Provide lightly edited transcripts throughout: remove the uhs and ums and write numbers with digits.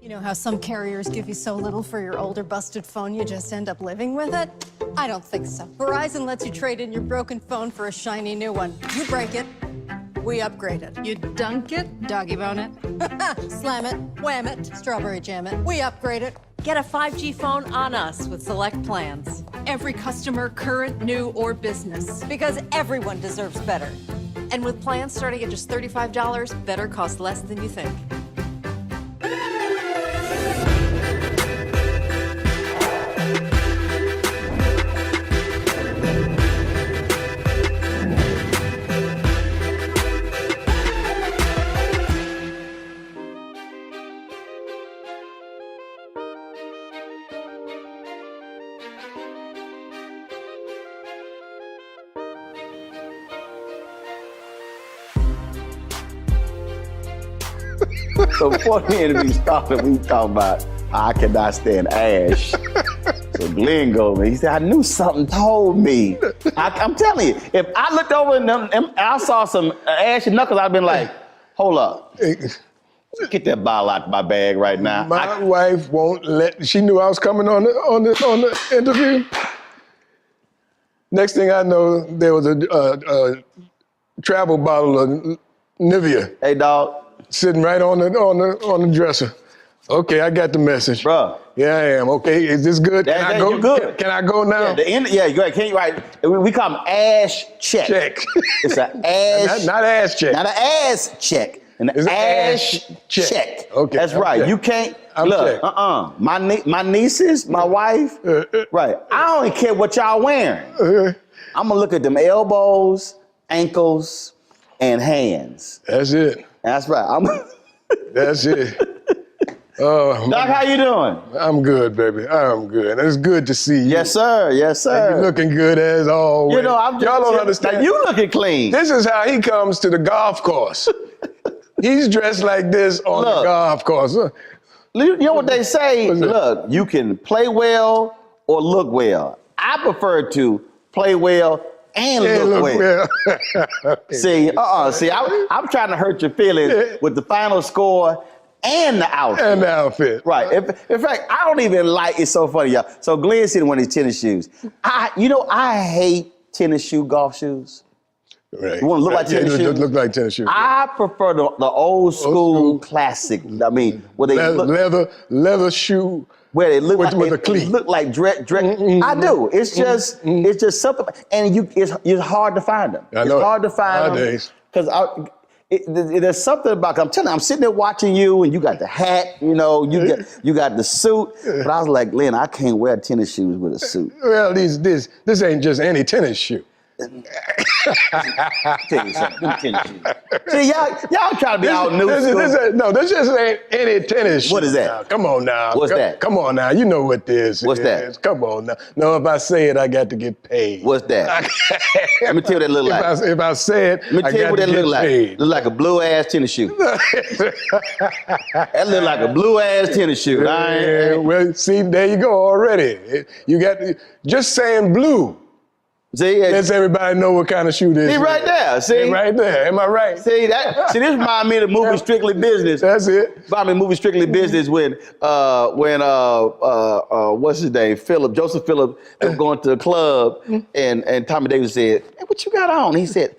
You know how some carriers give you so little for your older busted phone you just end up living with it? I don't think so. Verizon lets you trade in your broken phone for a shiny new one. You break it, we upgrade it. You dunk it, doggy bone it, slam it, wham it, strawberry jam it. We upgrade it. Get a 5G phone on us with select plans. Every customer, current, new, or business. Because everyone deserves better. And with plans starting at just $35, better costs less than you think. So before the interview started, we talking about I cannot stand ash. So Glynn goes, he said, I knew something told me. I'm telling you, if I looked over and I saw some ashy knuckles, I'd been like, hold up. Get that bottle out of my bag right now. My wife won't let, she knew I was coming on the interview. Next thing I know, there was a travel bottle of Nivea. Hey, dog. Sitting right on the dresser. Okay, I got the message. Bruh. Yeah, I am. Okay, is this good? Can I go? You good. Can I go now? Yeah, go ahead. Can you write? We call them ash check. It's an ash. Not ass check. Not an ass check. An ash check. Okay. That's right. Check. You can't. I'm look. My nieces, my wife. Right. I don't care what y'all wearing. I'm gonna look at them elbows, ankles, and hands. That's it. That's right. That's it. Oh, Doc, how you doing? I'm good, baby. I'm good. It's good to see you. Yes, sir. Yes, sir. And you're looking good as always. You know, I'm just, y'all don't understand. Like, you looking clean. This is how he comes to the golf course. He's dressed like this on the golf course. You know what they say? Look, you can play well or look well. I prefer to play well and look well. Okay. See, I'm trying to hurt your feelings with the final score and the outfit. And the outfit. Right. In fact, I don't even like. It's so funny, y'all. So Glynn sitting in one of these tennis shoes. I hate tennis shoe golf shoes. Right. You want to look like tennis shoes? Look like tennis shoes. I prefer the old school classic. I mean, where they leather shoe. Where they look with like a cleat. Look like dress. I do. It's just something, and it's hard to find them. I know it's hard to find nowadays. them because there's something about. I'm telling you, I'm sitting there watching you, and you got the hat. You got the suit. But I was like, Glynn, I can't wear tennis shoes with a suit. Well, this ain't just any tennis shoe. Tell you something. Them tennis shoes. See, y'all try to be out new school. This just ain't any tennis shoe. What is that? Now. Come on now. What's that? Come on now. You know what this What's is. that? Come on now. No, if I say it, I got to get paid. What's that? Let me tell you what that look like. If I say it, Let me tell you what that look like. Look like a blue ass tennis shoe. That look like a blue ass tennis shoe. Well, see, there you go already. You got just saying blue. See, lets everybody know what kind of shoe this is. See right there. See right there. Am I right? See that? See, this reminds me of the movie Strictly Business. That's it. Reminds me of the movie Strictly Business when what's his name? Joseph Phillips was going to the club and Tommy Davis said, "Hey, what you got on?" He said,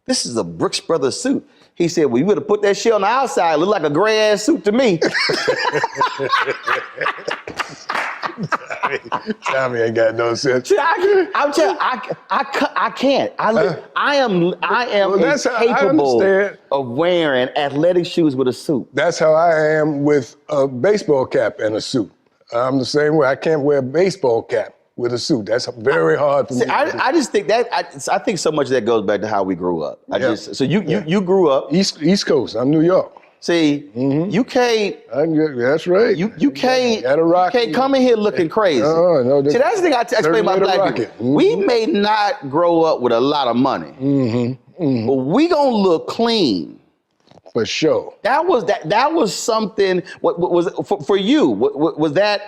"This is a Brooks Brothers suit." He said, "Well, you would have put that shit on the outside. It looked like a gray ass suit to me." Tommy ain't got no sense. See, I'm telling you, I can't. I am incapable of wearing athletic shoes with a suit. That's how I am with a baseball cap and a suit. I'm the same way. I can't wear a baseball cap with a suit. That's very hard for me. I just think that I think so much of that goes back to how we grew up. You grew up East Coast. I'm New York. See, you can't. That's right. You can't come in here looking crazy. No, see, that's the thing I explain about black people. We may not grow up with a lot of money, but we gonna look clean. For sure. That was something. What was for you? Was that?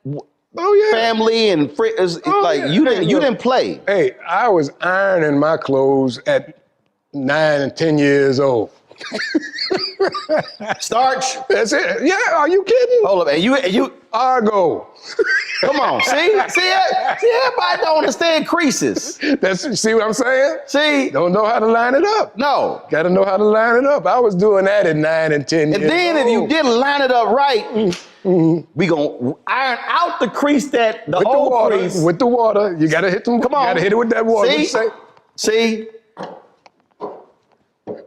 Oh yeah. Family and friends. You didn't play. Hey, I was ironing my clothes at 9 and 10 years old. Starch. That's it. Yeah, are you kidding? Hold up, and you Argo. Come on, see, everybody don't understand creases. See what I'm saying? See, don't know how to line it up. No, got to know how to line it up. I was doing that at 9 and 10 years old. And then if you didn't line it up right, we gonna iron out the crease that the old crease. With the water, you gotta hit them. Come on, you gotta hit it with that water.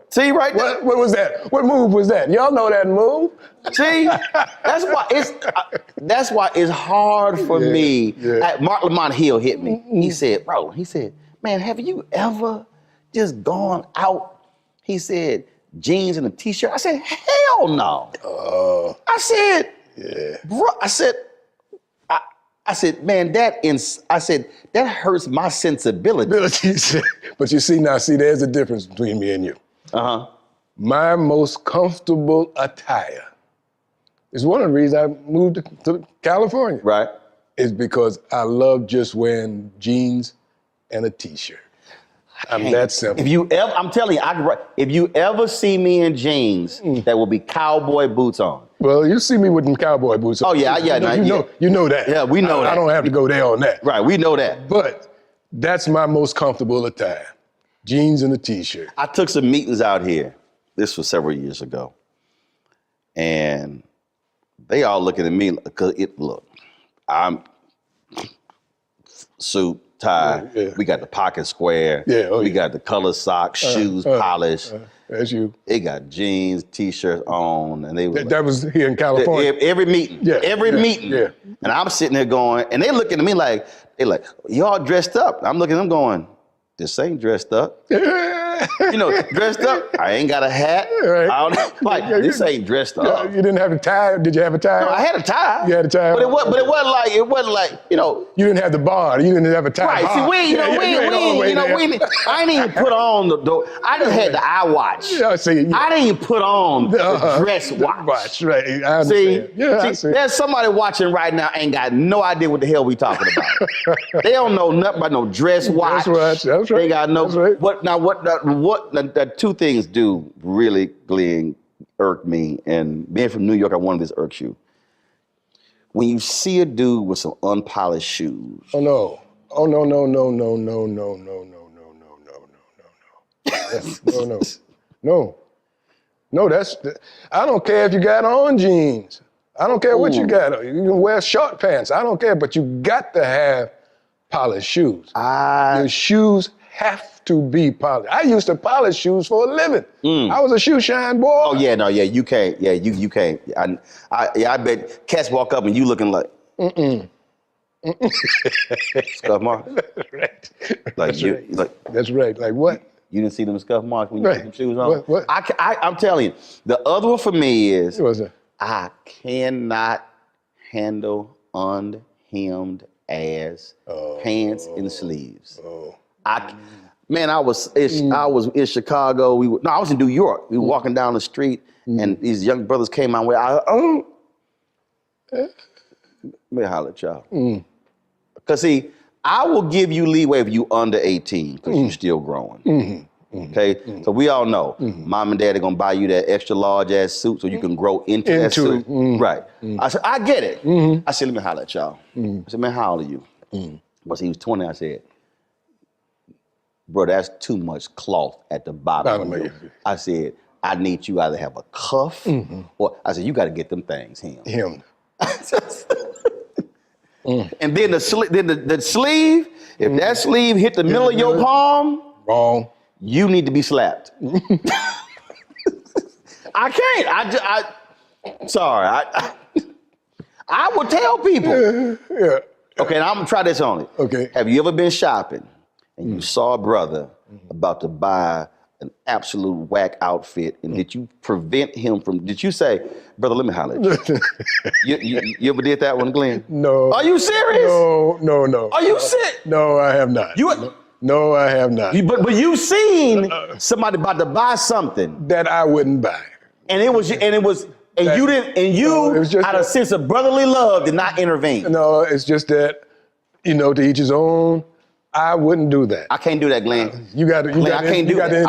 See right there. What was that? What move was that? Y'all know that move. See, that's why it's hard for me. Mark Lamont Hill hit me. He said, "Bro," he said, "Man, have you ever just gone out?" He said, "Jeans and a t-shirt." I said, "Hell no." I said, "Bro," I said, "Man, that hurts my sensibilities." But you see, there's a difference between me and you. My most comfortable attire is one of the reasons I moved to California. Right. Is because I love just wearing jeans and a t-shirt. I'm that simple. I'm telling you, if you ever see me in jeans, that will be cowboy boots on. Well, you see me with them cowboy boots on. Oh yeah, You know that. Yeah, we know that. I don't have to go there on that. Right, we know that. But that's my most comfortable attire. Jeans and a t-shirt. I took some meetings out here. This was several years ago. And they all looking at me because I'm suit, tie. We got the pocket square. We got the color socks, shoes, polish. That's you. They got jeans, t-shirts on, and they that was here in California. Every meeting, every meeting. Yeah. And I'm sitting there going, and they looking at me like, y'all dressed up. I'm looking at them going, this ain't dressed up. Dressed up. I ain't got a hat. Right. This ain't dressed up. You didn't have a tie? Did you have a tie? No, I had a tie. You had a tie. But it wasn't like. You didn't have the bar. You didn't have a tie. Right. See, I didn't even put on the. I just had the iWatch. I didn't even put on the dress watch. Right. I understand. See, there's somebody watching right now ain't got no idea what the hell we talking about. They don't know nothing about no dress watch. That's right. They got no. What the two things do really, Glynn, irked me, and being from New York, I wanted this irks you. When you see a dude with some unpolished shoes. Oh no. Oh no, no, no, no, no, no, no, no, no, no, no, no, no. No. No, I don't care if you got on jeans. I don't care what you got on. You can wear short pants. I don't care, but you got to have polished shoes. Your shoes have to be polished. I used to polish shoes for a living. I was a shoe shine boy. Oh yeah, no, yeah, you can't. Yeah, you can't. I bet cats walk up and you looking like. Scuff marks. Right. Like That's you, right. like That's right. Like what? you didn't see them scuff marks when you put them shoes on. What? I'm telling you, the other one for me is What was it? I cannot handle unhemmed ass pants and sleeves. I was in Chicago. I was in New York. We were walking down the street, and these young brothers came my way. Let me holler at y'all. Because see, I will give you leeway if you under 18, because you're still growing. Okay? So we all know, mom and dad are gonna buy you that extra large ass suit so you can grow into that suit. Right. I said, I get it. I said, let me holler at y'all. I said, man, how old are you? But he was 20, I said, bro, that's too much cloth at the bottom of you. I said, I need you either have a cuff or I said, you gotta get them things hemmed. And then the sleeve, if that sleeve hit the middle of your palm, wrong. You need to be slapped. I can't. Sorry. I would tell people. Yeah. Okay, now I'm gonna try this on it. Okay. Have you ever been shopping and you saw a brother about to buy an absolute whack outfit, and did you prevent him from? Did you say, brother, let me holler at you? You ever did that one, Glynn? No. Are you serious? No. Are you serious? No, I have not. No, I have not. But you've seen somebody about to buy something that I wouldn't buy. And you out of sense of brotherly love did not intervene. No, it's just that, to each his own. I wouldn't do that. I can't do that, Glenn. You got to intervene. Glenn, I can't do that.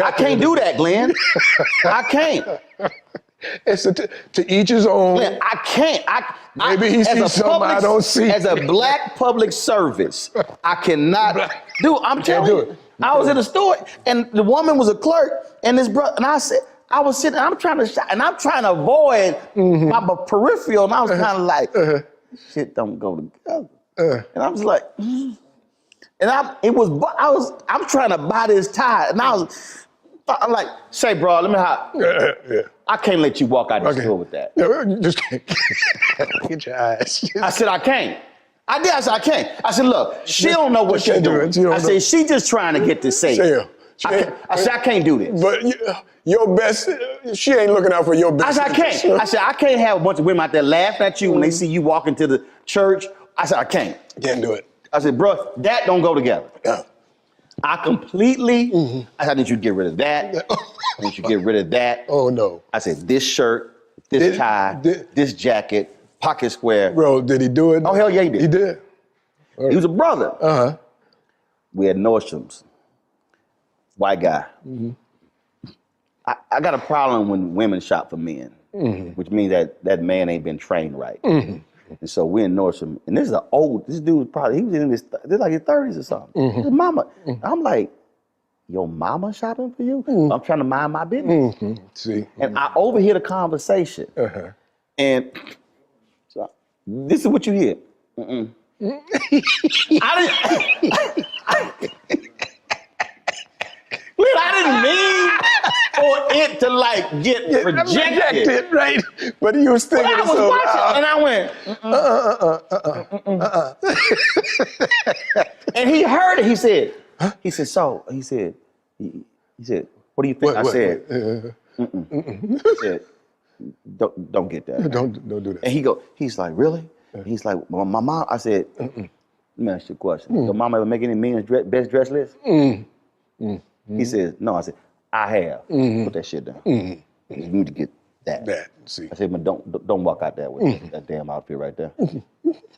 I can't do that, Glenn. I can't. It's to each his own. Glenn, I can't. Maybe he sees something I don't see. As a black public service, I cannot do it. I'm telling you. I was in the store, and the woman was a clerk, and this brother, and I said, I was sitting, I'm trying to shop, and I'm trying to avoid my peripheral, and I was kind of like, shit don't go together. And I was like, and I'm trying to buy this tie, and I'm like, say, bro, let me I can't let you walk out the store with that. No, you just can't. Get your eyes. I said, I can't. I said, I can't. I said, look, she don't know what she's doing. I said, she just trying to get this safe. I said, I can't do this. But your best, she ain't looking out for your best. I said, I can't. I said, I can't have a bunch of women out there laughing at you when they see you walking to the church. I said, I can't. Can't do it. I said, bro, that don't go together. Yeah. I completely, I said, I need you to get rid of that. I need you to get rid of that. Oh, no. I said, this shirt, this tie, this jacket, pocket square. Bro, did he do it? Oh, hell yeah, he did. He did? He was a brother. Uh-huh. We had Nordstrom's. White guy. I got a problem when women shop for men, which means that man ain't been trained right. And so we're in Nordstrom, and this dude probably, he was in this like his 30s or something. His mama. I'm like, your mama shopping for you? I'm trying to mind my business. See. And I overhear the conversation. And so, this is what you hear. I didn't mean for it to like get projected. Right? But he was thinking. But I was watching, and I went. And he heard it. He said, he said, what do you think? I said, He said, don't get that. Don't do that. And he's like, really? He's like, well, my mom. I said, let me ask you a question. Your mama ever make any men's best dress list? He says, no. I said, I have. Put that shit down. You need to get that. See. I said, man, don't walk out there with that damn outfit right there. I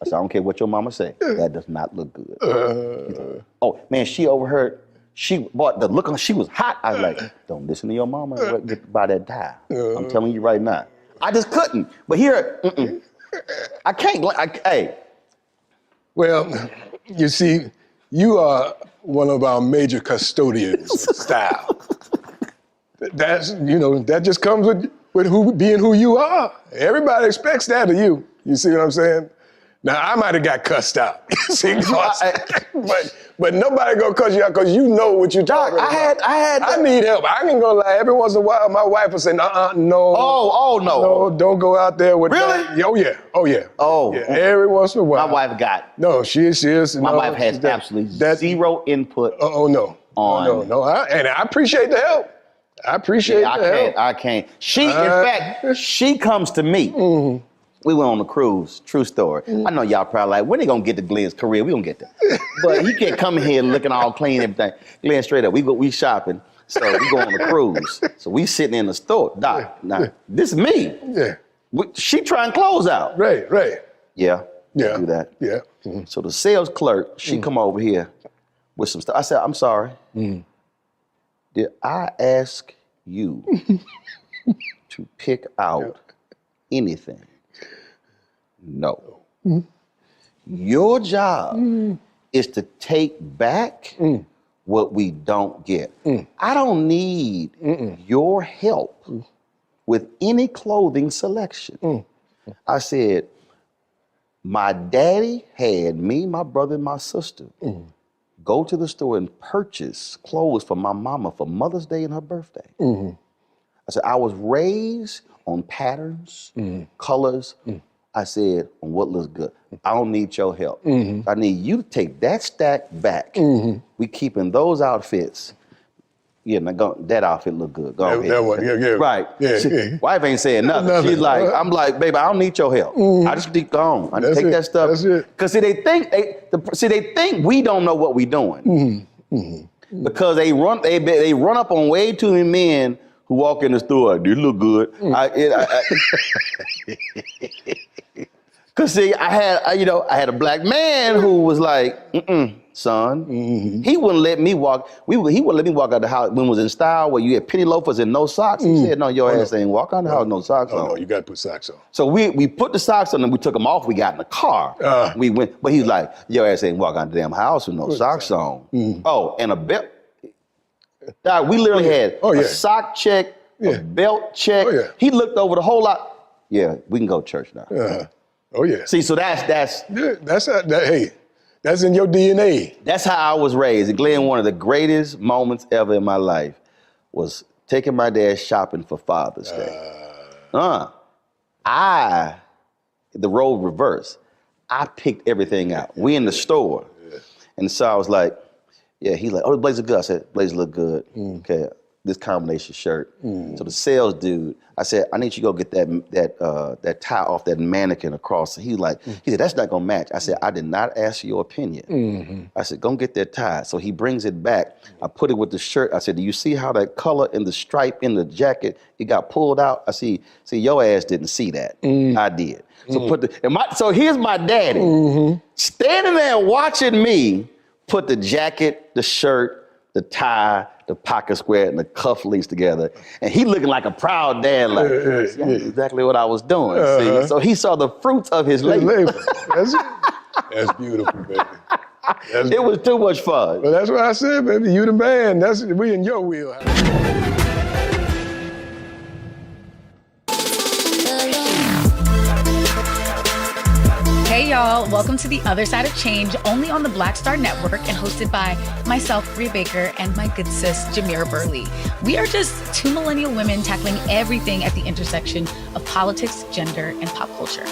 said, I don't care what your mama say. That does not look good. Like, oh, man, she overheard She bought the look on. She was hot. I was like, don't listen to your mama. Get buy that tie. I'm telling you right now. I just couldn't. But here, I can't. Hey. Well, you see, you are one of our major custodians of style. That's, that just comes with being who you are. Everybody expects that of you. You see what I'm saying? Now, I might have got cussed out. See, but nobody gonna cuss you out because you know what you're talking about. I need help. I ain't gonna lie. Every once in a while, my wife will say, no. Oh, no. No, don't go out there with Really? that. Oh, yeah. Oh. Yeah, every once in a while. My wife got. No, she is. My wife has absolutely zero input. No. And I appreciate the help. I appreciate the help. I can't. In fact, she comes to me. Mm-hmm. We went on a cruise, true story. I know y'all probably like, when they gonna get to Glynn's career? We gonna get there. But he can't come here looking all clean and everything. Glenn, straight up, we shopping, so we go on a cruise. So we sitting in the store. Doc, now, this is me. Yeah. She trying clothes out. Right. Yeah. Do that. Yeah. Mm-hmm. So the sales clerk, she come over here with some stuff. I said, I'm sorry. Did I ask you to pick out anything? No. Your job is to take back what we don't get. I don't need your help with any clothing selection. I said, my daddy had me, my brother, and my sister go to the store and purchase clothes for my mama for Mother's Day and her birthday. I said, I was raised on patterns, colors. I said, on what looks good. I don't need your help. I need you to take that stack back. We keeping those outfits. Yeah, now that outfit look good. Go ahead. That one, yeah. Right. Wife ain't saying nothing. She's like, I'm like, baby, I don't need your help. I just need gone. I take that stuff. That's it. Because they think we don't know what we doing. Because they run up on way too many men who walk in the store. You look good. Cause see, I had a black man who was like, son. He wouldn't let me walk. He wouldn't let me walk out the house when it was in style where you had penny loafers and no socks. He said, no, your ass ain't walk out the house with no socks on. No, you gotta put socks on. So we put the socks on and we took them off. We got in the car. We went, but he was like, your ass ain't walk out the damn house with no socks on. Oh, and a belt. Dog, we literally had a sock check, a belt check. He looked over the whole lot. Yeah, we can go to church now. Oh yeah. See, so that's hey, that's in your DNA. That's how I was raised. And Glenn, one of the greatest moments ever in my life was taking my dad shopping for Father's Day. The role reversed. I picked everything out. We in the store. And so I was like, he's like, oh, the blazer good. I said, blazer look good. Okay, this combination shirt. So the sales dude, I said, I need you to go get that tie off that mannequin across. He said, that's not gonna match. I said, I did not ask your opinion. I said, go get that tie. So he brings it back. I put it with the shirt. I said, do you see how that color in the stripe in the jacket, it got pulled out? I see, your ass didn't see that. I did. So so here's my daddy standing there watching me put the jacket, the shirt, the tie, the pocket square, and the cufflinks together. And he looking like a proud dad, like, that's exactly what I was doing. See? So he saw the fruits of his labor. That's beautiful, baby. It was too much fun. Well, that's what I said, baby. You the man. We in your wheelhouse. Hey y'all, welcome to The Other Side of Change, only on the Black Star Network and hosted by myself, Rhea Baker, and my good sis, Jamira Burley. We are just two millennial women tackling everything at the intersection of politics, gender, and pop culture.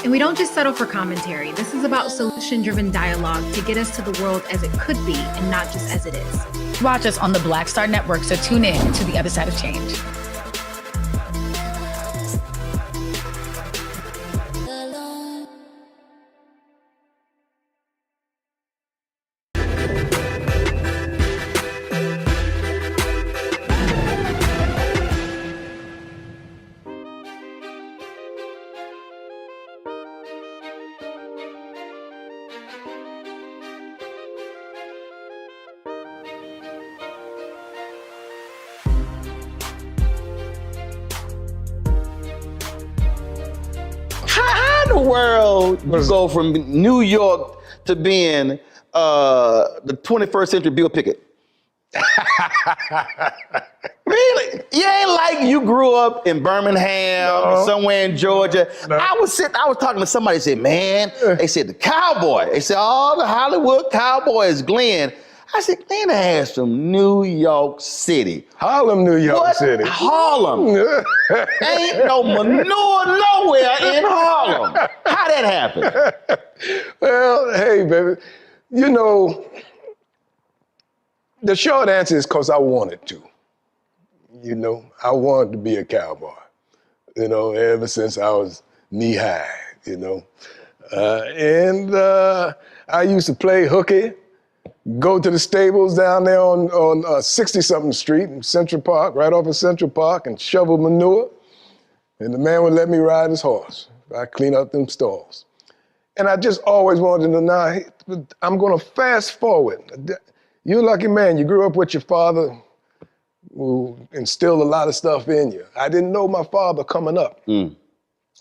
And we don't just settle for commentary. This is about solution-driven dialogue to get us to the world as it could be and not just as it is. Watch us on the Black Star Network, so tune in to The Other Side of Change. world you go from New York to being the 21st century Bill Pickett? Really? You ain't like you grew up in Birmingham, somewhere in Georgia. No. I was talking to somebody, said, man, they said the cowboy. They said, all the Hollywood cowboy is Glynn. I said, Glynn has from New York City. Harlem, New York What? City. Harlem. Ain't no manure nowhere in Harlem. How that happen? Well, hey, baby, you know, the short answer is because I wanted to. You know, I wanted to be a cowboy, you know, ever since I was knee-high, you know. And I used to play hooky, go to the stables down there on 60-something Street in Central Park, right off of Central Park, and shovel manure. And the man would let me ride his horse. I clean up them stalls. And I just always wanted to know, hey, I'm gonna fast forward. You're a lucky man, you grew up with your father who instilled a lot of stuff in you. I didn't know my father coming up.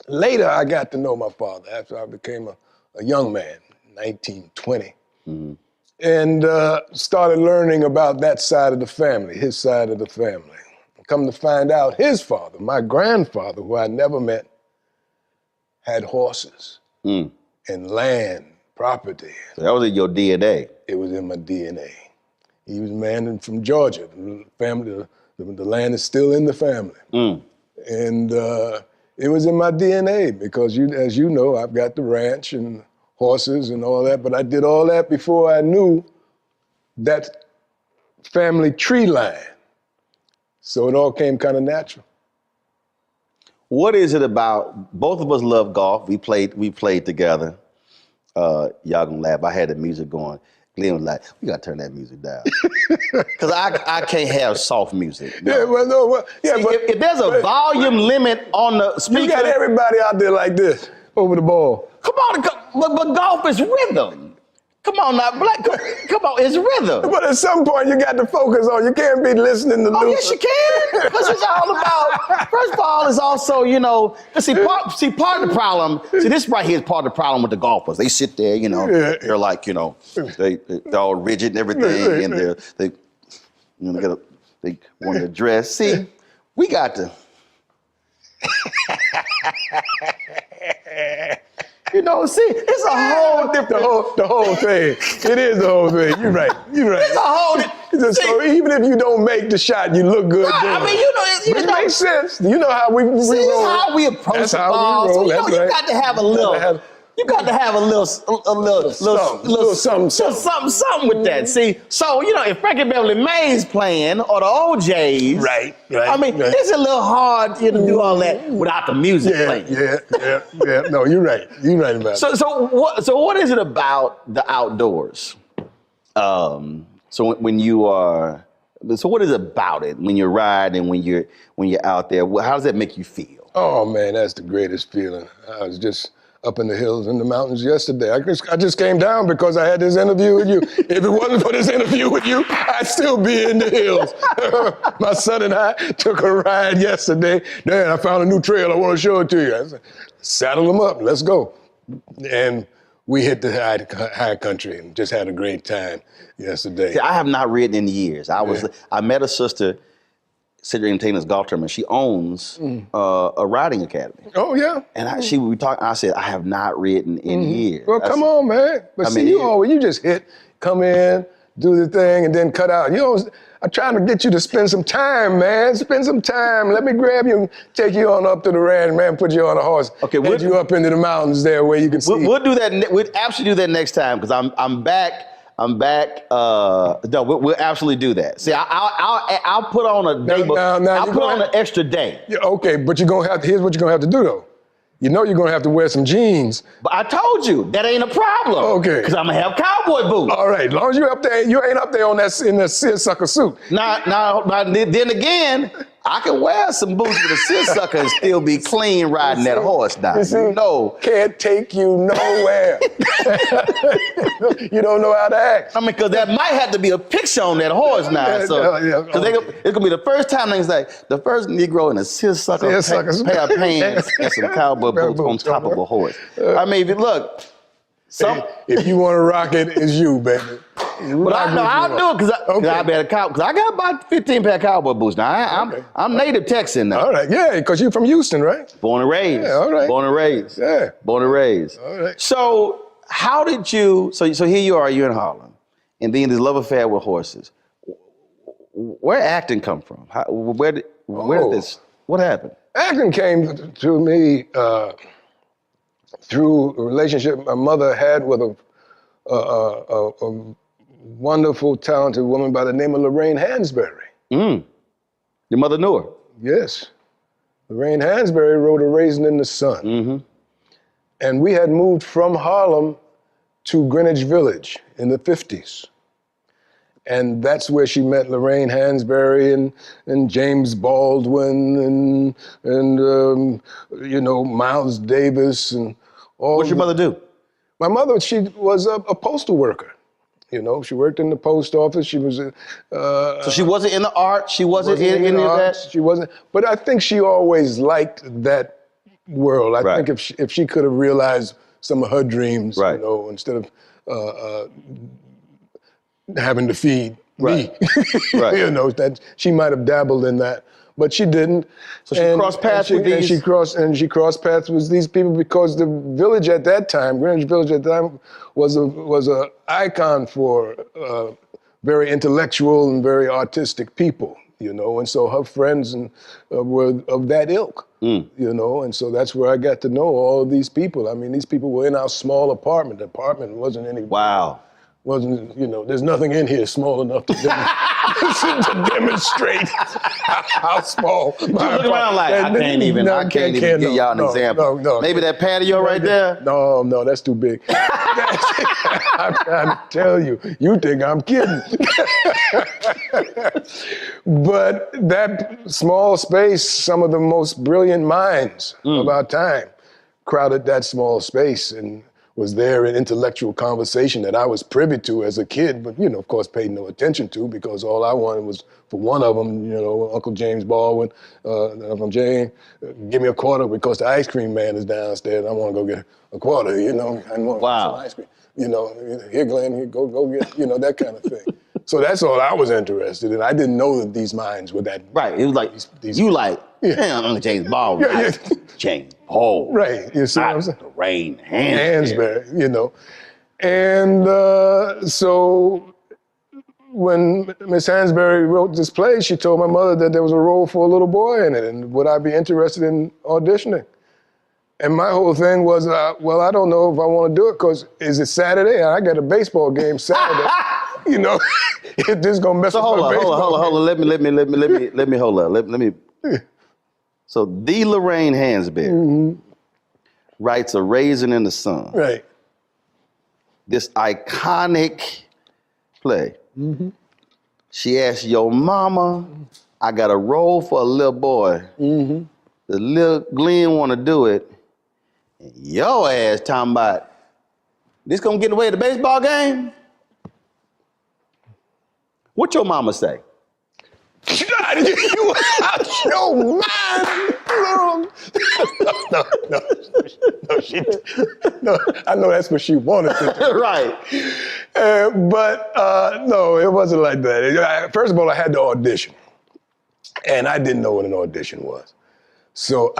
Later, I got to know my father after I became a young man, 19, 20. And started learning about that side of the family, his side of the family. Come to find out, his father, my grandfather, who I never met, had horses and land, property. So that was in your DNA. It was in my DNA. He was a man from Georgia. The family, the land is still in the family. And it was in my DNA because, as you know, I've got the ranch and horses and all that, but I did all that before I knew that family tree line. So it all came kind of natural. What is it about, both of us love golf. We played together. Y'all gonna laugh. I had the music going. Glynn was like, we gotta turn that music down. Cause I can't have soft music. No. Yeah, well, no, well, yeah, See, but if there's a volume limit on the speaker. you got everybody out there like this, over the ball. Come on, but golf is rhythm. Come on now, come on, it's rhythm. But at some point you got to focus on, you can't be listening to Oh, Luther. yes, you can. Because it's all about, first of all, it's also, you know, see, part of the problem, this right here is part of the problem with the golfers. They sit there, you know, they're like, you know, they're all rigid and everything, and they want to dress. See, we got to, you know, see, it's a whole different. The whole thing. It is the whole thing. You're right. It's a whole. So even if you don't make the shot, you look good. I mean, It makes sense. You know how we roll. This how we approach That's the how ball. we roll. So you That's got to have a little. You got to have a little something with that. See, so you know, if Frankie Beverly Mays playing or the OJs, right. I mean, it's a little hard to do all that without the music playing. Yeah. No, you're right. You're right about it. So what is it about the outdoors? So when you are, so what is it about it when you're riding, when you're out there? How does that make you feel? Oh man, that's the greatest feeling. I was just up in the hills in the mountains yesterday. I just came down because I had this interview with you. If it wasn't for this interview with you, I'd still be in the hills. My son and I took a ride yesterday. Dad, I found a new trail. I want to show it to you. I said, saddle them up. Let's go. And we hit the high country and just had a great time yesterday. See, I have not ridden in years. I met a sister, Cedric Entertainment's Glynn Turman. She owns a riding academy. Oh yeah. And we talked. I said I have not ridden in years. Well, come on, man. But see, you just come in, do the thing, and then cut out. You know, I'm trying to get you to spend some time, man. Spend some time. Let me grab you and take you on up to the ranch, man. Put you on a horse. Okay, we'll you up into the mountains there where you can see. We'll do that. We'll absolutely do that next time because I'm back. No, we'll absolutely do that. See, I'll put on a day, I'll put on an extra day. Yeah, okay, but here's what you're gonna have to do though. You know you're gonna have to wear some jeans. But I told you that ain't a problem. Okay. Because I'm gonna have cowboy boots. All right, as long as you're up there, you ain't up there in that seersucker suit. Now, then again, I can wear some boots with a seersucker and still be clean riding that horse now. You know. Can't take you nowhere. You don't know how to act. I mean, because that might have to be a picture on that horse now. So, because it's going to be the first time they say, the first Negro in a seersucker pair of pants and some cowboy boots on top of a horse. I mean, if you look. If you want to rock it, it's you, baby. But I'll do it because I got about 15 pair of cowboy boots now. I'm native Texan now. All right, yeah, because you're from Houston, right? Born and raised. Yeah, all right. Born and raised. Yeah. Born and raised. All right. So how did you? So here you are. You're in Harlem, and then this love affair with horses. Where acting come from? Where did this? What happened? Acting came to me through a relationship my mother had with a wonderful, talented woman by the name of Lorraine Hansberry. Your mother knew her? Yes. Lorraine Hansberry wrote A Raisin in the Sun. Mm-hmm. And we had moved from Harlem to Greenwich Village in the 50s. And that's where she met Lorraine Hansberry and James Baldwin and Miles Davis and all. What'd your mother do? My mother, she was a postal worker. You know, she worked in the post office. She was so she wasn't in the art. She wasn't in any of that. She wasn't. But I think she always liked that world. I think if she could have realized some of her dreams, instead of having to feed me, that she might have dabbled in that. But she didn't. So she crossed paths with these. And she crossed paths with these people because the village at that time, Greenwich Village at that time, was a icon for very intellectual and very artistic people, and so her friends were of that ilk, and so that's where I got to know all of these people. I mean, these people were in our small apartment. The apartment wasn't any. Wow. Wasn't, there's nothing in here small enough to demonstrate how small. You look around like, I can't even give y'all an example. No. Maybe that patio right there? No, that's too big. I'm trying to tell you, you think I'm kidding. But that small space, some of the most brilliant minds of our time crowded that small space and was there in intellectual conversation that I was privy to as a kid, but, of course, paid no attention to because all I wanted was for one of them, Uncle James Baldwin, Uncle James, give me a quarter because the ice cream man is downstairs. I want to go get a quarter, I want some ice cream. Here, Glenn, here, go get, that kind of thing. So that's all I was interested in. I didn't know that these minds were that. Right, it was like, Uncle James Baldwin. James Baldwin. Right, you see what I'm saying? Lorraine Hansberry. And so when Miss Hansberry wrote this play, she told my mother that there was a role for a little boy in it, and would I be interested in auditioning? And my whole thing was, well, I don't know if I want to do it because is it Saturday? I got a baseball game Saturday. If this is gonna mess up my baseball. Hold on. Let me hold up. Let me. So the Lorraine Hansberry writes A Raisin in the Sun. Right. This iconic play. She asked your mama, I got a role for a little boy. The little Glynn want to do it. And your ass talking about, this gonna get away at the baseball game? What your mama say? You out your mind, No, I know that's what she wanted to do. Right. But no, it wasn't like that. First of all, I had to audition. And I didn't know what an audition was. So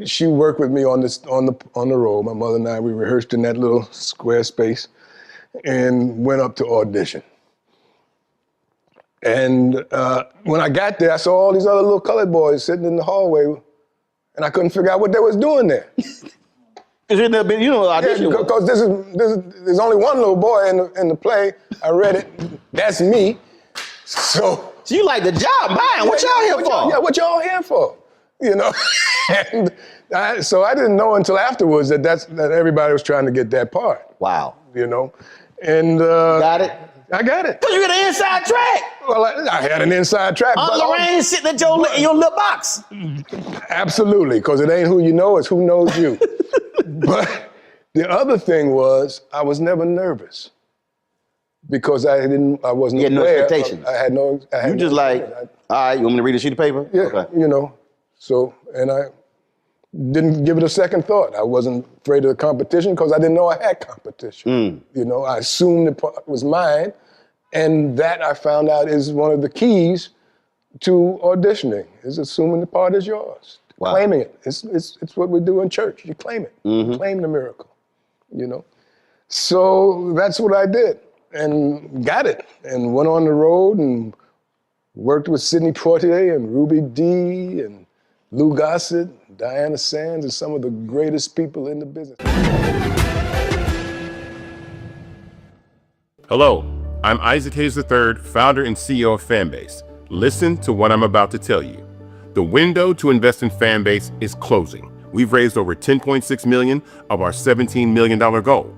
she worked with me on the road. My mother and I, we rehearsed in that little square space and went up to audition. And when I got there, I saw all these other little colored boys sitting in the hallway, and I couldn't figure out what they was doing there. Because there's only one little boy in the play. I read it. That's me. So you like the job, man. What y'all here for? What y'all here for? And so I didn't know until afterwards that everybody was trying to get that part. Wow. And got it. I got it. Because you got an inside track. Well, I had an inside track. Aunt but Lorraine sitting at in your little box. Absolutely, because it ain't who you know, it's who knows you. But the other thing was, I was never nervous because I wasn't You had no aware expectations. I had no. You just like, all right, you want me to read a sheet of paper? Yeah, Okay. you know. So, and I didn't give it a second thought. I wasn't afraid of the competition because I didn't know I had competition. You know, I assumed the part was mine, and that I found out is one of the keys to auditioning, is assuming the part is yours. Wow. Claiming it. It's what we do in church. You claim it. You claim the miracle, you know. So that's what I did and got it and went on the road and worked with Sidney Poitier and Ruby Dee and Lou Gossett, Diana Sands, and some of the greatest people in the business. Hello, I'm Isaac Hayes III, founder and CEO of Fanbase. Listen to what I'm about to tell you. The window to invest in Fanbase is closing. We've raised over $10.6 million of our $17 million goal.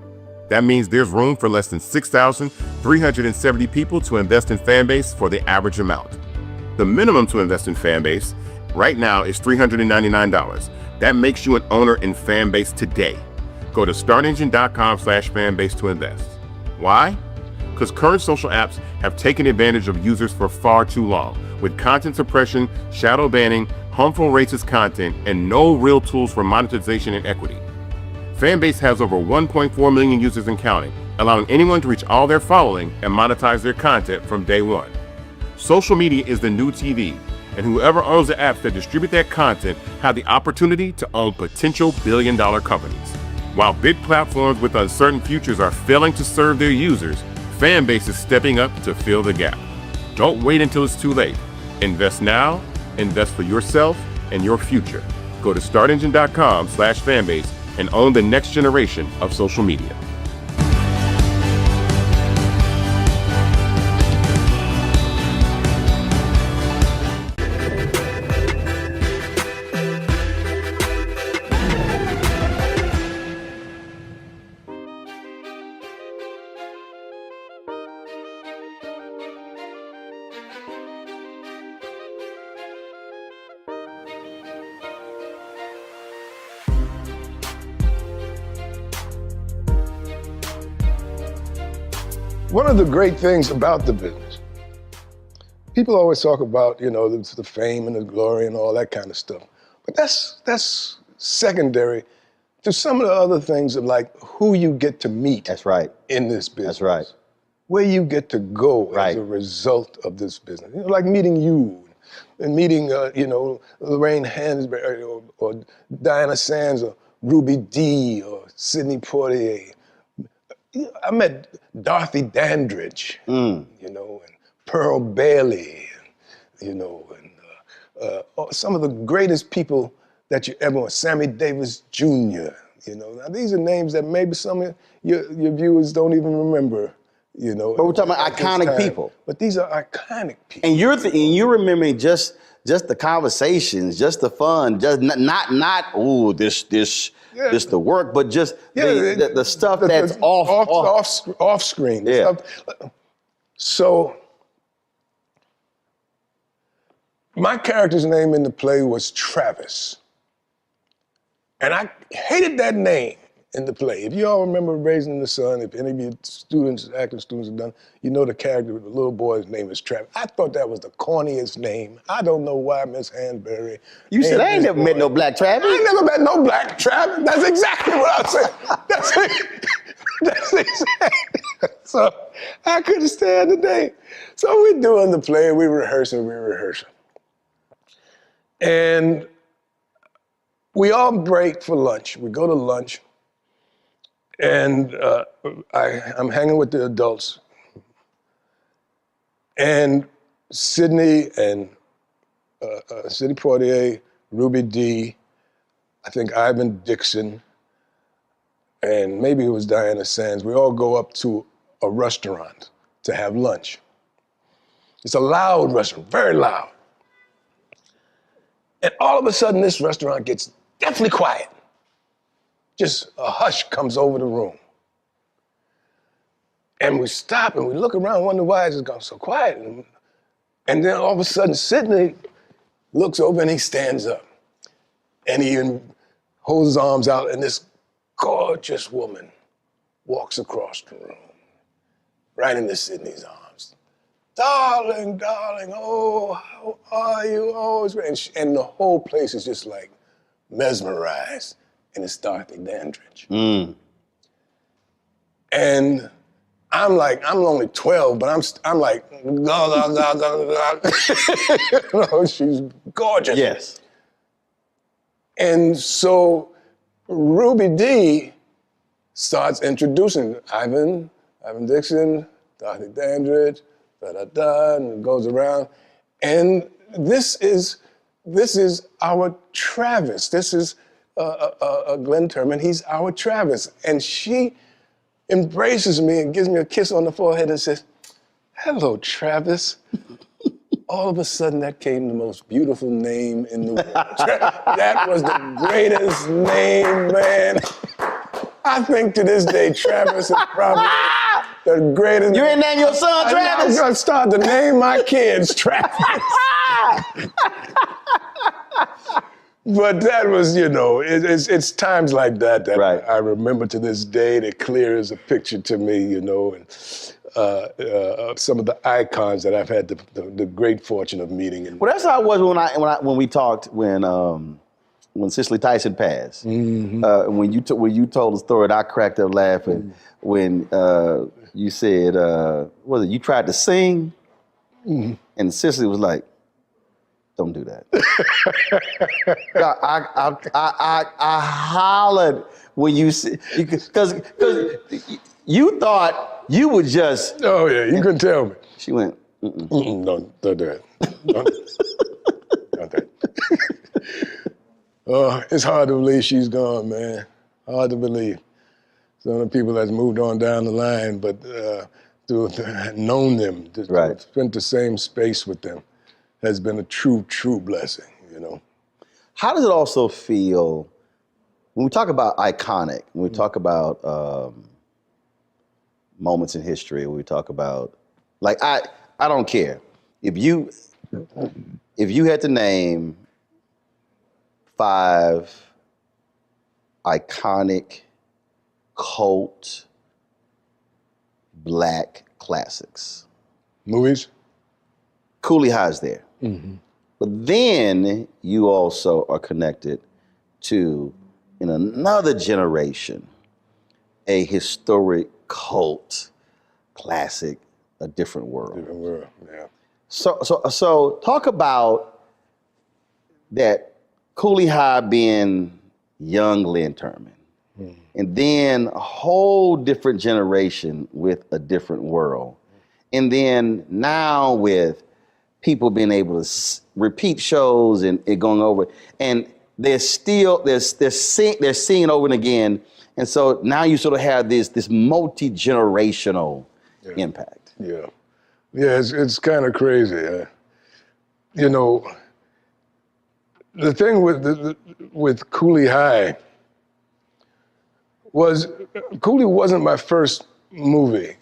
That means there's room for less than 6,370 people to invest in Fanbase for the average amount. The minimum to invest in Fanbase right now is $399. That makes you an owner in Fanbase today. Go to startengine.com/fanbase to invest. Why? Because current social apps have taken advantage of users for far too long, with content suppression, shadow banning, harmful racist content, and no real tools for monetization and equity. Fanbase has over 1.4 million users and counting, allowing anyone to reach all their following and monetize their content from day one. Social media is the new TV, and whoever owns the apps that distribute that content have the opportunity to own potential billion-dollar companies. While big platforms with uncertain futures are failing to serve their users, Fanbase is stepping up to fill the gap. Don't wait until it's too late. Invest now, invest for yourself and your future. Go to startengine.com/fanbase and own the next generation of social media. One of the great things about the business, people always talk about, you know, the fame and the glory and all that kind of stuff. But that's secondary to some of the other things of like who you get to meet. That's right. In this business. That's right. Where you get to go as a result of this business. You know, like meeting you and meeting, you know, Lorraine Hansberry or Diana Sands or Ruby Dee or Sidney Poitier. I met Dorothy Dandridge, you know, and Pearl Bailey, you know, and some of the greatest people that you ever met. Sammy Davis Jr., you know. Now, these are names that maybe some of your viewers don't even remember, you know. But we're talking about iconic people. But these are iconic people. And you're remembering just the conversations, just the fun, just not this the work, but just the stuff that's off screen. Yeah. Stuff. So my character's name in the play was Travis. And I hated that name in the play. If you all remember Raising the Sun, if any of you students, acting students have done, you know the character, the little boy's name is Travis. I thought that was the corniest name. I don't know why Miss Hansberry. You said I ain't never met no black Travis. I ain't never met no black Travis. That's exactly what I said. That's exactly. So I couldn't stand the name. So we're doing the play, we rehearsing. And we all break for lunch. We go to lunch. And I'm hanging with the adults. And Sidney and Sidney Poitier, Ruby Dee, I think Ivan Dixon, and maybe it was Diana Sands. We all go up to a restaurant to have lunch. It's a loud restaurant, very loud. And all of a sudden, this restaurant gets deathly quiet. Just a hush comes over the room. And we stop and we look around, wonder why it's gone so quiet. And then all of a sudden, Sidney looks over and he stands up. And he holds his arms out, and this gorgeous woman walks across the room, right into Sidney's arms. Darling, darling, oh, how are you? Oh, it's great. And the whole place is just like mesmerized, and it's Dorothy Dandridge. And I'm only 12, but I'm like, she's gorgeous. Yes. And so Ruby Dee starts introducing Ivan Dixon, Dorothy Dandridge, and it goes around. And this is our Travis. This is Glynn Turman. He's our Travis. And she embraces me and gives me a kiss on the forehead and says, "Hello, Travis." All of a sudden, that came the most beautiful name in the world. That was the greatest name, man. I think to this day, Travis is probably the greatest. You ain't name your son Travis? I'm gonna start to name my kids Travis. But that was, it's times like that Right. I remember to this day. That clear as a picture to me, and some of the icons that I've had the great fortune of meeting. Well, that's how it was when we talked when Cicely Tyson passed. Mm-hmm. When you told the story, and I cracked up laughing when you said, was it you tried to sing, and Cicely was like, "Don't do that." I hollered when you said, because you thought you would just. Oh yeah, you couldn't tell me. She went, Don't do that. Don't that. Oh, it's hard to believe she's gone, man. Hard to believe. Some of the people that's moved on down the line, but to have known them, to Right. spent the same space with them, has been a true blessing, How does it also feel when we talk about iconic, when we talk about moments in history, when we talk about, like, I don't care. If you had to name 5 iconic cult Black classics. Movies? Cooley High's there. But then you also are connected to, in another generation, a historic cult classic, A Different World. Different world, yeah. So talk about that Cooley High being young Glynn Turman. And then a whole different generation with A Different World. And then now with people being able to repeat shows and it going over, and they're seeing over and again. And so now you sort of have this multi-generational impact. Yeah, it's kind of crazy. The thing with Cooley High was Cooley wasn't my first movie.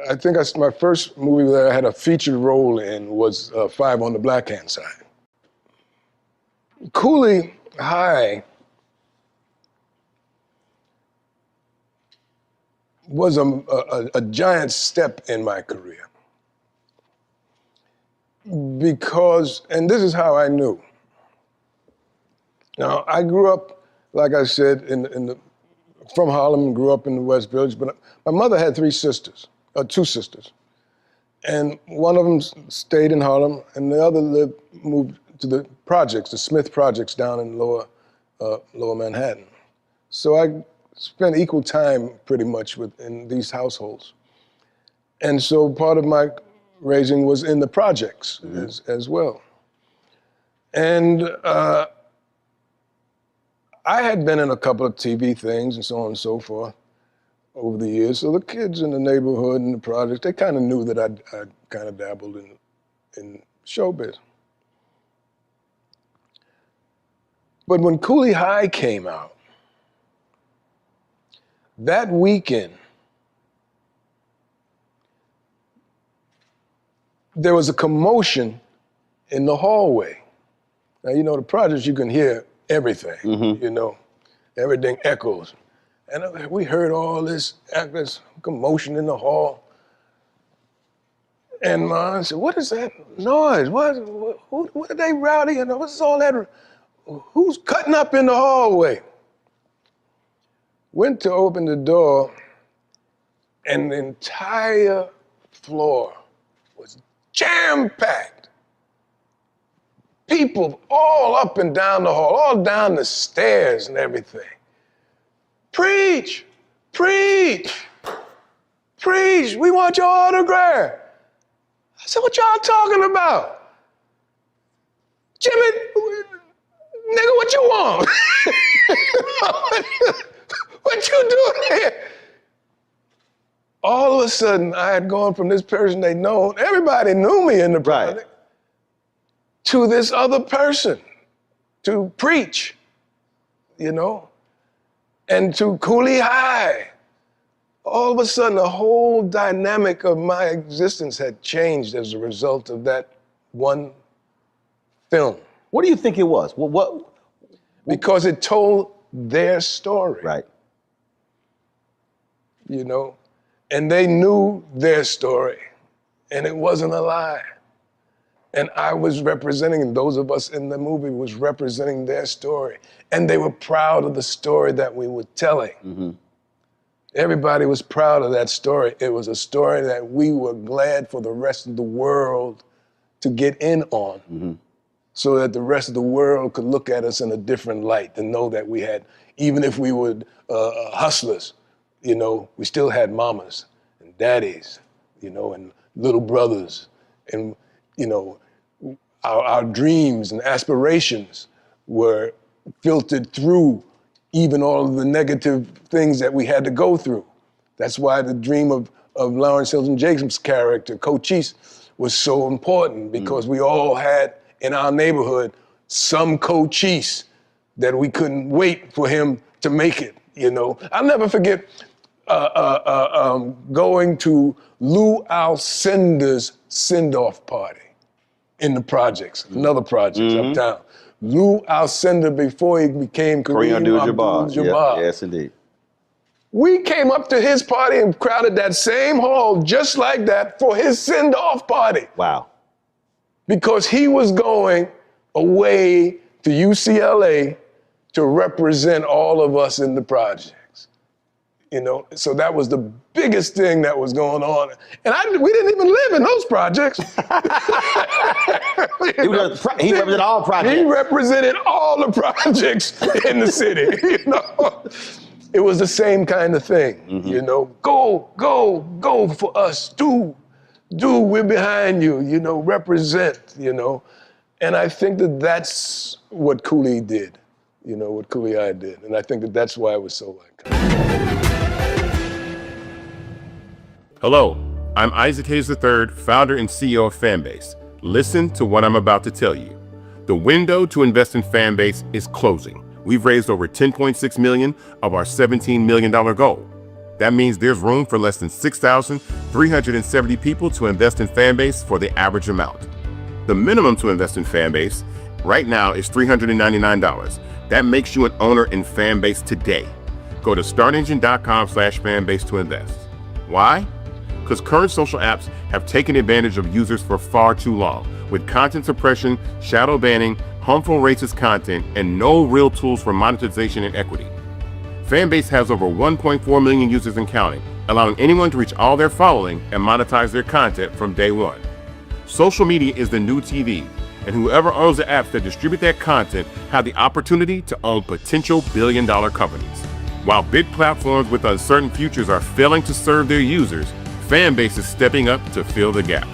I think my first movie that I had a featured role in was 5 on the Black Hand Side. Cooley High was a giant step in my career. Because, and this is how I knew. Now, I grew up, like I said, from Harlem, grew up in the West Village, but my mother had 2 sisters. And one of them stayed in Harlem, and the other moved to the projects, the Smith projects down in lower Manhattan. So I spent equal time pretty much in these households. And so part of my raising was in the projects as well. And I had been in a couple of TV things and so on and so forth over the years. So the kids in the neighborhood and the projects, they kind of knew that I kind of dabbled in showbiz. But when Cooley High came out, That weekend, there was a commotion in the hallway. Now, you know, the projects, you can hear everything, you know, everything echoes. And we heard all this commotion in the hall. And my aunt said, what is that noise? What are they rowdying? What's all that? Who's cutting up in the hallway? Went to open the door, and the entire floor was jam-packed. People all up and down the hall, all down the stairs and everything. Preach, preach, preach, we want your autograph. I said, what y'all talking about? Jimmy, nigga, what you want? What you doing here? All of a sudden, I had gone from this person they know, everybody knew me in the project, to this other person, to preach, you know, and to Cooley High. All of a sudden, the whole dynamic of my existence had changed as a result of that one film. What do you think it was? Because it told their story. Right. You know, and they knew their story, and it wasn't a lie. And I was representing, and those of us in the movie was representing their story. And they were proud of the story that we were telling. Everybody was proud of that story. It was a story that we were glad for the rest of the world to get in on, so that the rest of the world could look at us in a different light and know that we had, even if we were hustlers, you know, we still had mamas and daddies, you know, and little brothers, and, you know, our dreams and aspirations were filtered through even all of the negative things that we had to go through. That's why the dream of Lawrence Hilton Jacobs' character, Cochise, was so important, because we all had in our neighborhood some Cochise that we couldn't wait for him to make it, you know. I'll never forget going to Lou Alcindor's send-off party in the projects, another project uptown. Lou Alcindor, before he became Kareem Abdul-Jabbar. Yes, indeed. We came up to his party and crowded that same hall just like that for his send-off party. Wow. Because he was going away to UCLA to represent all of us in the projects. You know, so that was the biggest thing that was going on. And we didn't even live in those projects. He represented all projects. He represented all the projects in the city, you know. It was the same kind of thing, you know. Go for us, do, we're behind you, you know, represent, you know. And I think that that's what Cooley did, you know, what Cooley High did. And I think that that's why it was so iconic. Hello, I'm Isaac Hayes III, founder and CEO of Fanbase. Listen to what I'm about to tell you. The window to invest in Fanbase is closing. We've raised over $10.6 million of our $17 million goal. That means there's room for less than 6,370 people to invest in Fanbase for the average amount. The minimum to invest in Fanbase right now is $399. That makes you an owner in Fanbase today. Go to startengine.com/fanbase to invest. Why? Because current social apps have taken advantage of users for far too long, with content suppression, shadow banning, harmful racist content, and no real tools for monetization and equity. Fanbase has over 1.4 million users and counting, allowing anyone to reach all their following and monetize their content from day one. Social media is the new TV, and whoever owns the apps that distribute that content have the opportunity to own potential billion-dollar companies. While big platforms with uncertain futures are failing to serve their users, Fanbase is stepping up to fill the gap.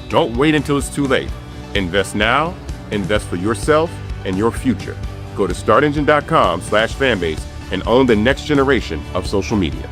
Don't wait until it's too late. Invest now, invest for yourself and your future. Go to startengine.com/fanbase and own the next generation of social media.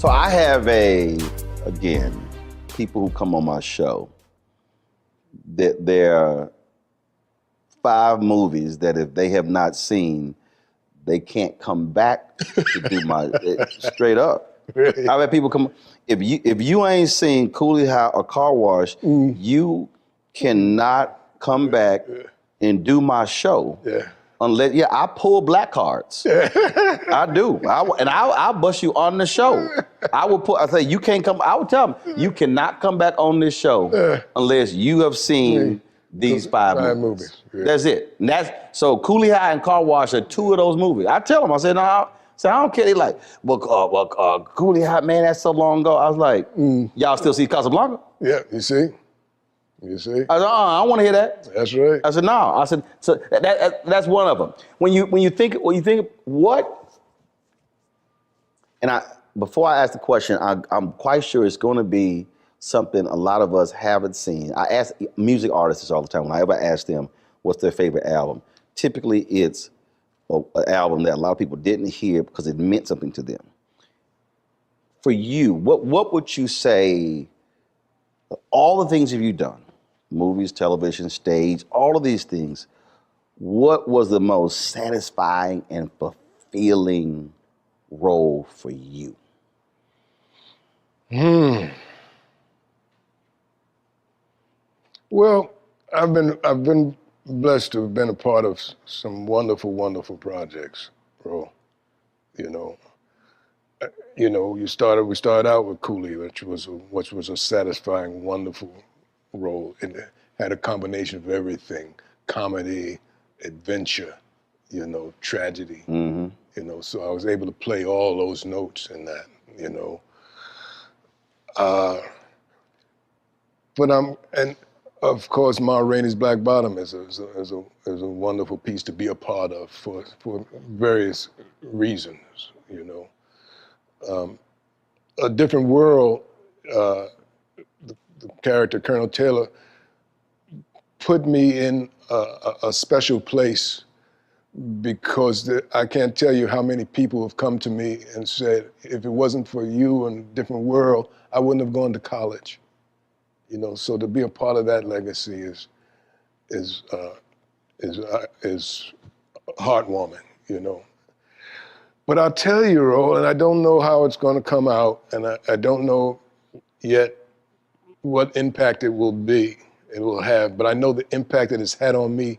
So I have again, people who come on my show, that there are 5 movies that if they have not seen, they can't come back to do my, straight up. Really? I've had people come, if you ain't seen Coolie High or Car Wash, you cannot come back and do my show. Yeah. Unless, I pull black cards. I do. I'll bust you on the show. I say, you can't come, I would tell them, you cannot come back on this show unless you have seen these 5 movies. Yeah. That's it. And so Coolie High and Car Wash are 2 of those movies. I tell them, I said, no, I don't care. They like, Coolie High, man, that's so long ago. I was like, y'all still see Casablanca? Yeah, you see? You see? I said, I don't want to hear that. That's right. I said, no. I said, so that's one of them. When you think what, and before I ask the question, I'm quite sure it's going to be something a lot of us haven't seen. I ask music artists all the time, when I ever ask them what's their favorite album, typically it's an album that a lot of people didn't hear because it meant something to them. For you, what would you say, all the things have you done? Movies, television, stage, all of these things. What was the most satisfying and fulfilling role for you? Well, I've been blessed to have been a part of some wonderful, wonderful projects, bro. We started out with Coolie, which was a satisfying, wonderful role, and it had a combination of everything: comedy, adventure, tragedy. So I was able to play all those notes in that, and of course, Ma Rainey's Black Bottom is a wonderful piece to be a part of for various reasons, A Different World, the character Colonel Taylor put me in a special place because I can't tell you how many people have come to me and said, if it wasn't for you and A Different World, I wouldn't have gone to college. So to be a part of that legacy is heartwarming, But I'll tell you, Ro, and I don't know how it's going to come out, and I don't know yet what impact it will have, but I know the impact that it's had on me.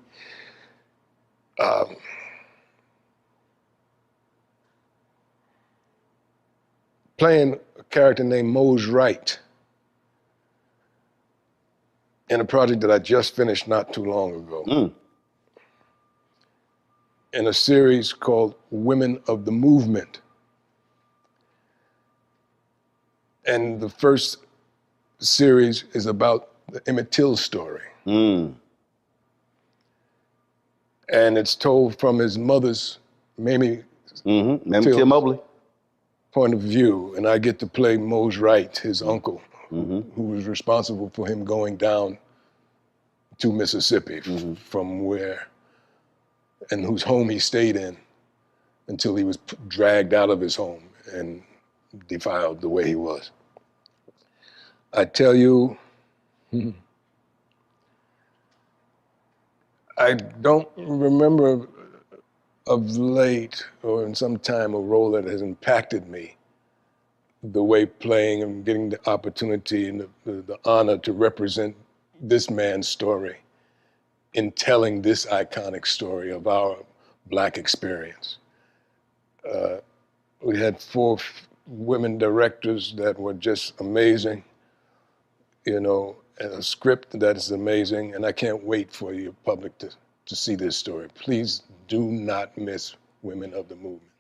Playing a character named Mose Wright in a project that I just finished not too long ago. In a series called Women of the Movement. And the first series is about the Emmett Till story. And it's told from his mother's, Mamie Till Mobley, point of view. And I get to play Mose Wright, his uncle, who was responsible for him going down to Mississippi from where, and whose home he stayed in until he was dragged out of his home and defiled the way he was. I tell you, I don't remember of late or in some time a role that has impacted me the way playing and getting the opportunity and the honor to represent this man's story in telling this iconic story of our Black experience. We had 4 women directors that were just amazing, and a script that is amazing, and I can't wait for your public to see this story. Please do not miss Women of the Movement.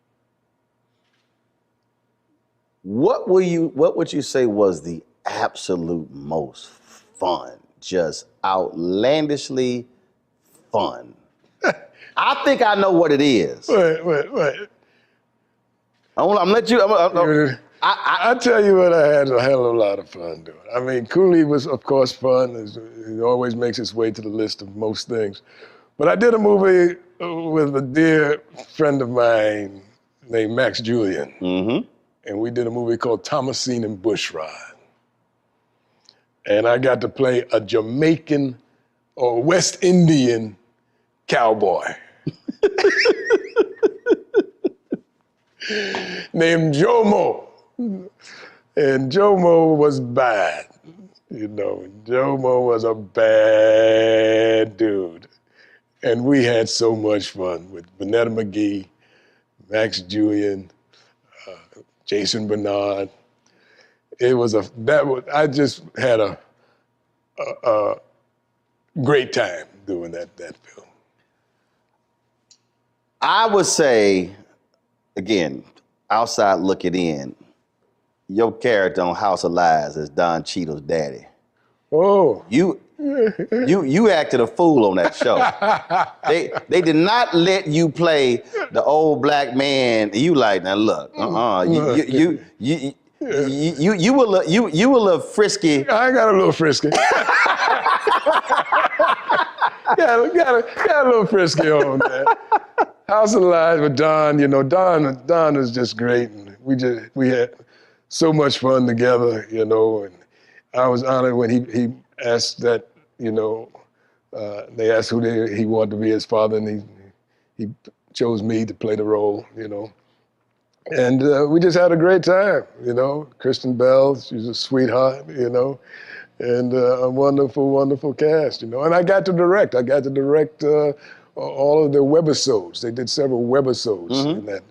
What would you say was the absolute most fun, just outlandishly fun? I think I know what it is. Wait. I'm let you. I tell you what, I had a hell of a lot of fun doing. I mean, Coolie was, of course, fun. It always makes its way to the list of most things. But I did a movie with a dear friend of mine named Max Julian. and we did a movie called Thomasine and Bushrod. And I got to play a Jamaican or West Indian cowboy named Jomo. And Jomo was bad. You know, Jomo was a bad dude. And we had so much fun with Vanetta McGee, Max Julian, Jason Bernard. I just had a great time doing that film. I would say, again, outside looking in, your character on House of Lies is Don Cheadle's daddy. Oh. You acted a fool on that show. They did not let you play the old black man. You like, now look, you were a little frisky. I got a little frisky. got a little frisky on that. House of Lies with Don, you know, Don was just great, and we had so much fun together, you know, and I was honored when he asked that, you know, they asked who he wanted to be his father, and he chose me to play the role, you know. And we just had a great time, you know. Kristen Bell, she's a sweetheart, you know, and a wonderful, wonderful cast, you know. And I got to direct all of the webisodes. They did several webisodes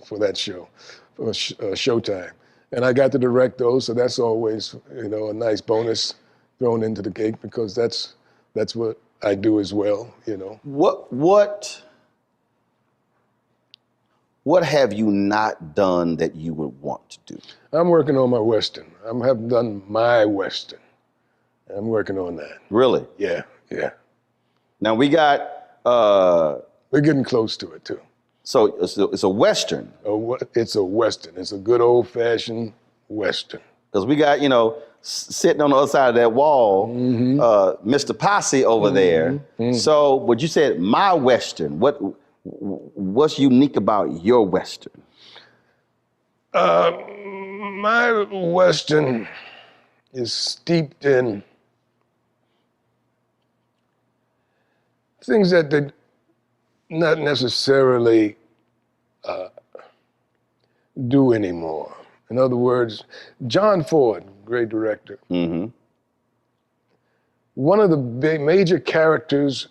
for that show, for Showtime. And I got to direct those, so that's always, you know, a nice bonus thrown into the cake, because that's what I do as well, you know. What have you not done that you would want to do? I'm working on my Western. I haven't done my Western. I'm working on that. Really? Yeah. Now we got... We're getting close to it, too. So it's a Western. It's a Western. It's a good old-fashioned Western. Because we got, you know, sitting on the other side of that wall, Mr. Posse over there. So, but you said my Western. What's unique about your Western? My Western is steeped in things that they not necessarily do anymore. In other words, John Ford, great director, one of the major characters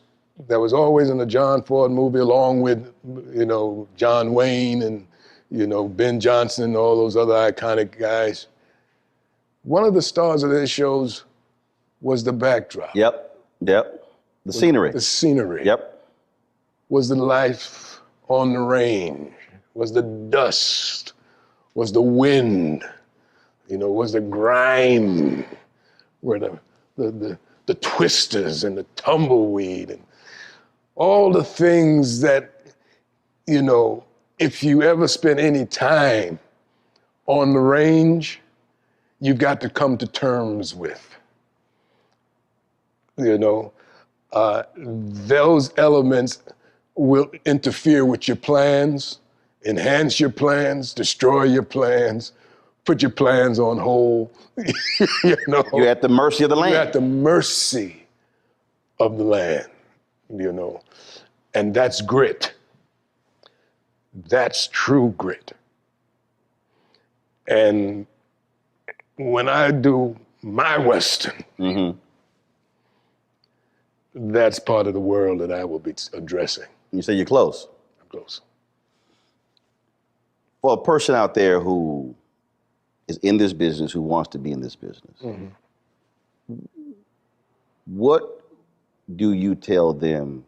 that was always in the John Ford movie, along with, you know, John Wayne and, you know, Ben Johnson and all those other iconic guys, one of the stars of their shows was the backdrop. Yep. The scenery. The scenery. Yep. Was the life on the range, was the dust, was the wind, you know, was the grime, were the twisters and the tumbleweed and all the things that, you know, if you ever spend any time on the range, you've got to come to terms with. You know, those elements will interfere with your plans, enhance your plans, destroy your plans, put your plans on hold. You know, You're at the mercy of the land. You're at the mercy of the land, you know. And that's grit. That's true grit. And when I do my Western, that's part of the world that I will be addressing. You say you're close. I'm close. For a person out there who is in this business, who wants to be in this business, what do you tell them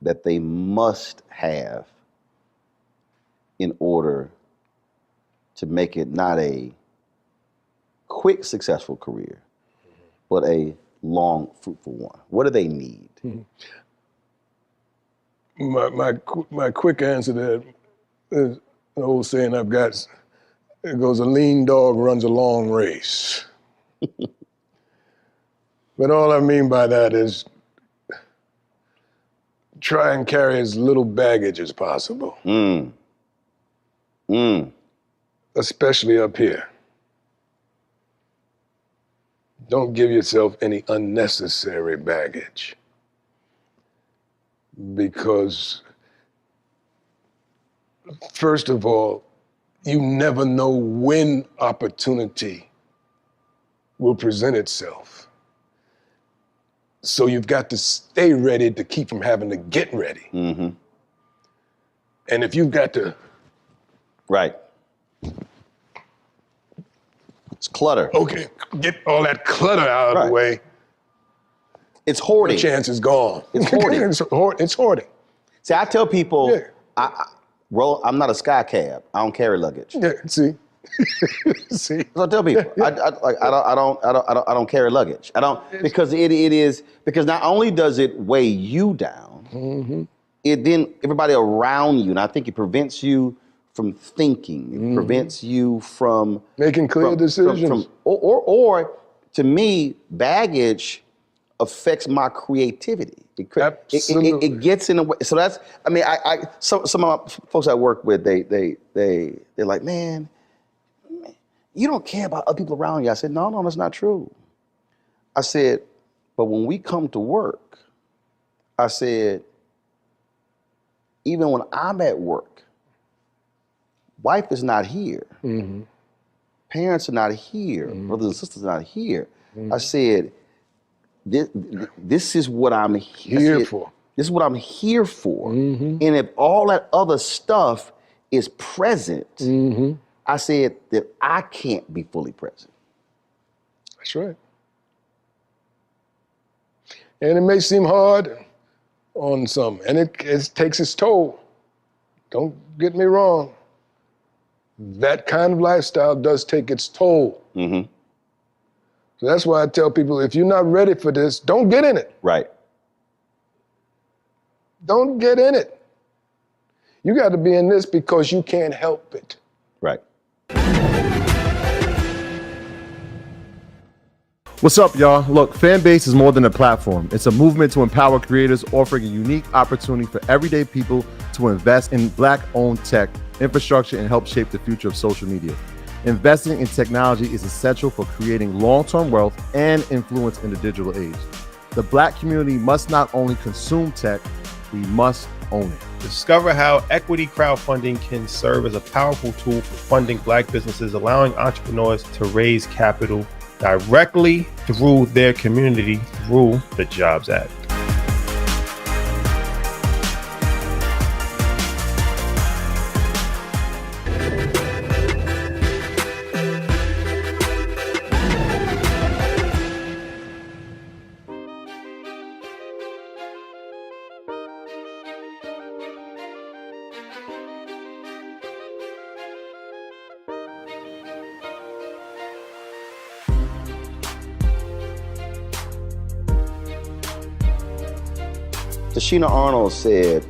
that they must have in order to make it not a quick, successful career, but a long, fruitful one? What do they need? My quick answer to that is an old saying I've got. It goes, a lean dog runs a long race. But all I mean by that is try and carry as little baggage as possible. especially up here. Don't give yourself any unnecessary baggage, because first of all, you never know when opportunity will present itself. So you've got to stay ready to keep from having to get ready. Mm-hmm. And if you've got to... Right. It's clutter. Okay, get all that clutter out of the way. It's hoarding. The chance is gone. It's hoarding. It's hoarding. See, I tell people, I'm not a sky cab. I don't carry luggage. Yeah, see. See. So I tell people, I don't carry luggage. I don't, because because not only does it weigh you down, it then everybody around you, and I think it prevents you from thinking. It prevents you from making clear decisions. Or to me, baggage affects my creativity. It gets in the way. So that's, I mean, some of my folks I work with, they're like, man, you don't care about other people around you. I said, no, that's not true. I said, but when we come to work, I said, even when I'm at work, wife is not here. Parents are not here. Brothers and sisters are not here. I said, this is what I'm here for. This is what I'm here for. And if all that other stuff is present, I said that I can't be fully present. That's right. And it may seem hard on some, and it takes its toll. Don't get me wrong. That kind of lifestyle does take its toll. So that's why I tell people, if you're not ready for this, don't get in it. Right. Don't get in it. You got to be in this because you can't help it. Right. What's up, y'all? Look, Fanbase is more than a platform. It's a movement to empower creators, offering a unique opportunity for everyday people to invest in Black-owned tech, infrastructure, and help shape the future of social media. Investing in technology is essential for creating long-term wealth and influence in the digital age. The Black community must not only consume tech, we must own it. Discover how equity crowdfunding can serve as a powerful tool for funding Black businesses, allowing entrepreneurs to raise capital directly through their community through the Jobs Act. Tashina Arnold said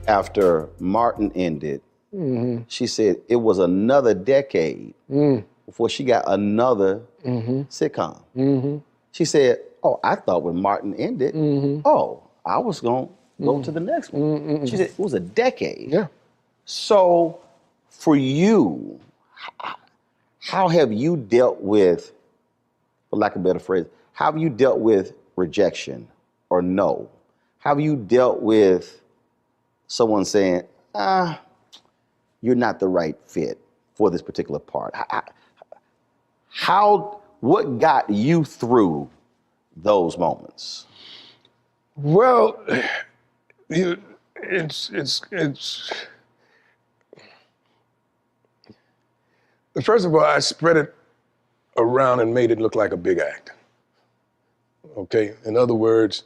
after Martin ended, she said it was another decade before she got another sitcom. She said, oh, I thought when Martin ended, I was going to go to the next one. She said it was a decade. Yeah. So for you, how have you dealt with, for lack of a better phrase, how have you dealt with rejection or no? How have you dealt with someone saying, you're not the right fit for this particular part? What got you through those moments? Well, first of all, I spread it around and made it look like a big act. Okay, in other words,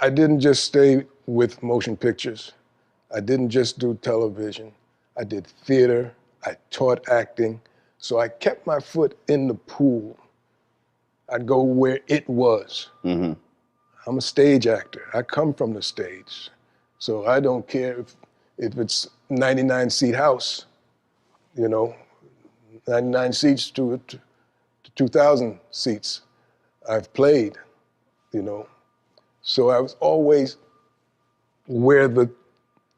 I didn't just stay with motion pictures. I didn't just do television. I did theater. I taught acting. So I kept my foot in the pool. I'd go where it was. I'm a stage actor. I come from the stage. So I don't care if it's 99-seat house, 99 seats to 2,000 seats. I've played, So I was always where the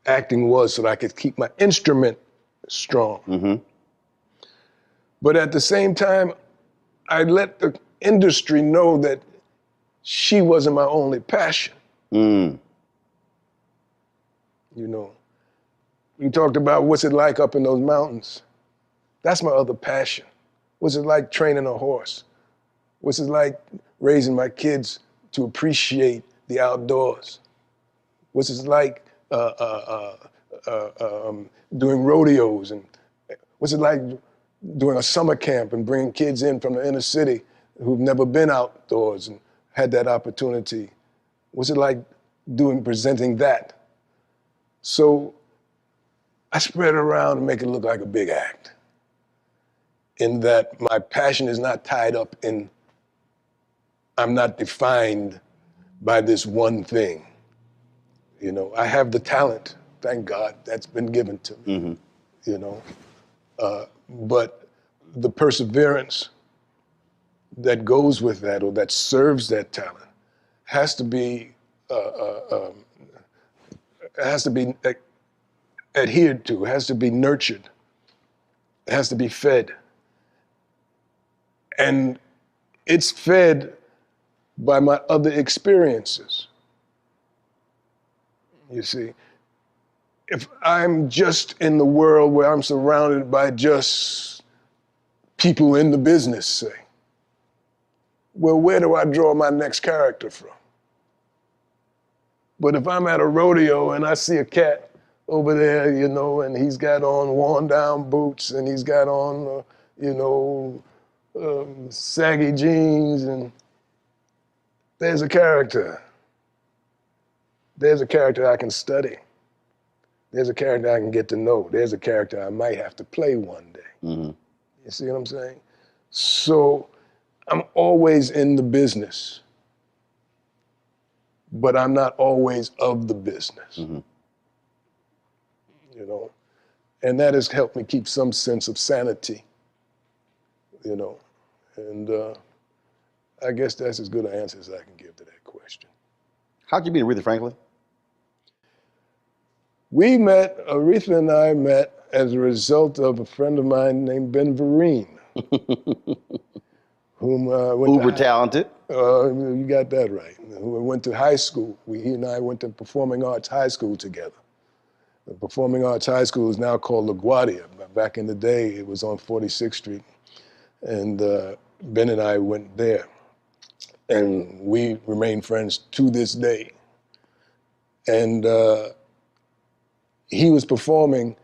acting was so that I could keep my instrument strong. But at the same time, I let the industry know that she wasn't my only passion. Mm. You know, you talked about what's it like up in those mountains. That's my other passion. What's it like training a horse? What's it like raising my kids to appreciate the outdoors? What's it like doing rodeos? And what's it like doing a summer camp and bringing kids in from the inner city who've never been outdoors and had that opportunity? What's it like presenting that? So I spread it around and make it look like a big act, in that my passion is not tied up in, I'm not defined by this one thing. You know, I have the talent, thank God, that's been given to me, you know. But the perseverance that goes with that or that serves that talent has to be adhered to, has to be nurtured, has to be fed. And it's fed by my other experiences. You see, if I'm just in the world where I'm surrounded by just people in the business, say, well, where do I draw my next character from? But if I'm at a rodeo and I see a cat over there, you know, and he's got on worn down boots and he's got on, saggy jeans, and there's a character. There's a character I can study. There's a character I can get to know. There's a character I might have to play one day. You see what I'm saying? So I'm always in the business, but I'm not always of the business. You know, and that has helped me keep some sense of sanity, you know, and I guess that's as good an answer as I can give to that question. How'd you meet Aretha Franklin? We met, Aretha and I met as a result of a friend of mine named Ben Vereen, whom went Uber talented. you got that right. Who went to high school. He and I went to Performing Arts High School together. The Performing Arts High School is now called LaGuardia. Back in the day, it was on 46th Street. And Ben and I went there. And we remain friends to this day. And he was performing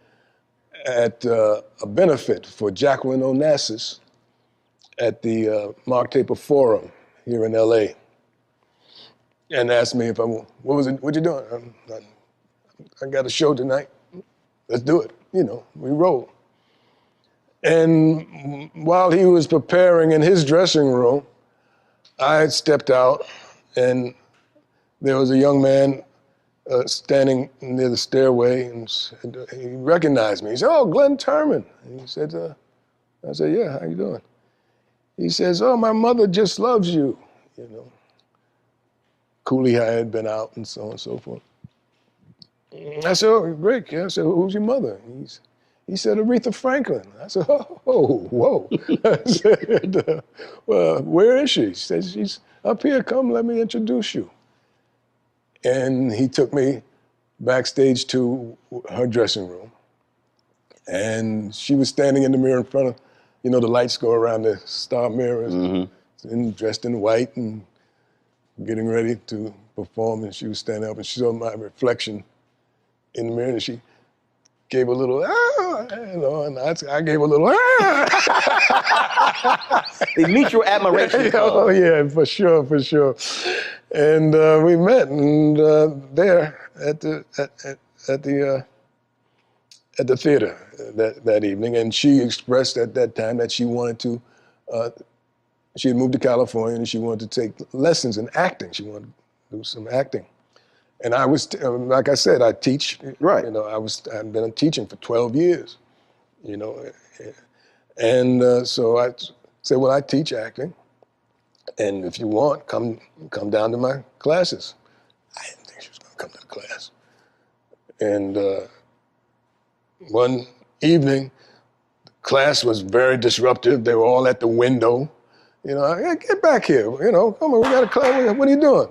at a benefit for Jacqueline Onassis at the Mark Taper Forum here in LA. And asked me if what you doing? I got a show tonight. Let's do it. You know, we roll. And while he was preparing in his dressing room, I stepped out and there was a young man standing near the stairway, and he recognized me. He said, "Oh, Glynn Turman." And he said, I said, "Yeah, how you doing?" He says, "Oh, my mother just loves you." You know, Cooley had been out and so on and so forth. I said, "Oh, great." I said, "Who's your mother?" He said, "Aretha Franklin." I said, "Oh, whoa." I said, "Well, where is she?" She said, "She's up here. Come, let me introduce you." And he took me backstage to her dressing room. And she was standing in the mirror in front of, you know, the lights go around the star mirrors, and dressed in white and getting ready to perform. And she was standing up and she saw my reflection in the mirror, and she gave a little, you know, and I gave a little, The mutual admiration. Oh yeah, for sure. And we met, and there at the theater that evening, and she expressed at that time that she wanted to. She had moved to California, and she wanted to take lessons in acting. She wanted to do some acting. And I was, like I said, I teach. Right. You know, I've been teaching for 12 years. You know, and so I said, well, I teach acting, and if you want, come down to my classes. I didn't think she was going to come to the class. And one evening, Class was very disruptive. They were all at the window. You know, "Hey, get back here. You know, come on, we got a class. What are you doing?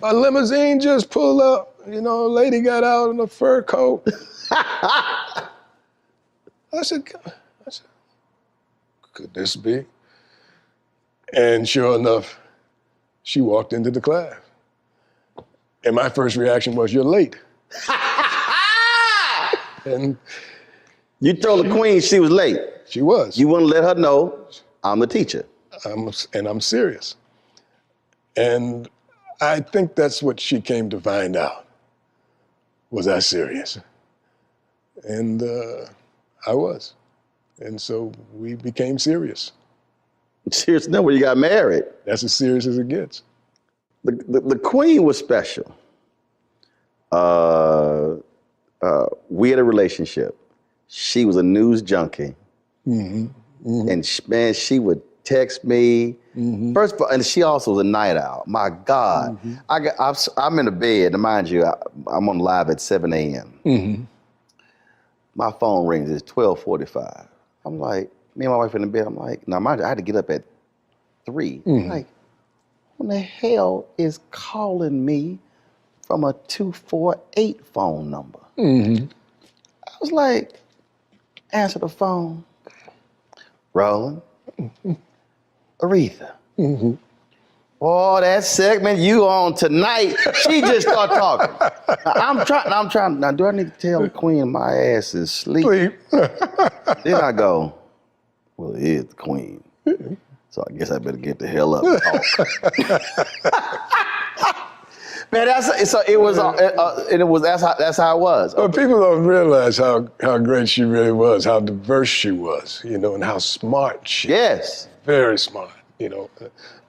A limousine just pulled up. You know, a lady got out in a fur coat. I said, could this be? And sure enough, she walked into the class. And my first reaction was, you're late. And You told the queen she was late. she was. You wouldn't let her know I'm a teacher. I'm serious. And I think that's what she came to find out. Was I serious? And I was. And so we became serious. Serious enough when you got married. That's as serious as it gets. The queen was special. We had a relationship. She was a news junkie. And man, she would text me. First of all, and she also was a night owl. My God. I'm in the bed, and mind you, I'm on live at 7 a.m. My phone rings, it's 12:45. I'm like, me and my wife in the bed, I'm like, now mind you, I had to get up at 3. I'm like, who the hell is calling me from a 248 phone number? I was like, answer the phone. Roland, Aretha. Oh, that segment you on tonight, she just started talking. I'm trying, now do I need to tell the queen my ass is asleep? Then I go, well, it is the queen. So I guess I better get the hell up and talk. Man, that's how it was. But people don't realize how great she really was, how diverse she was, you know, and how smart she was. Yes. Very smart, you know,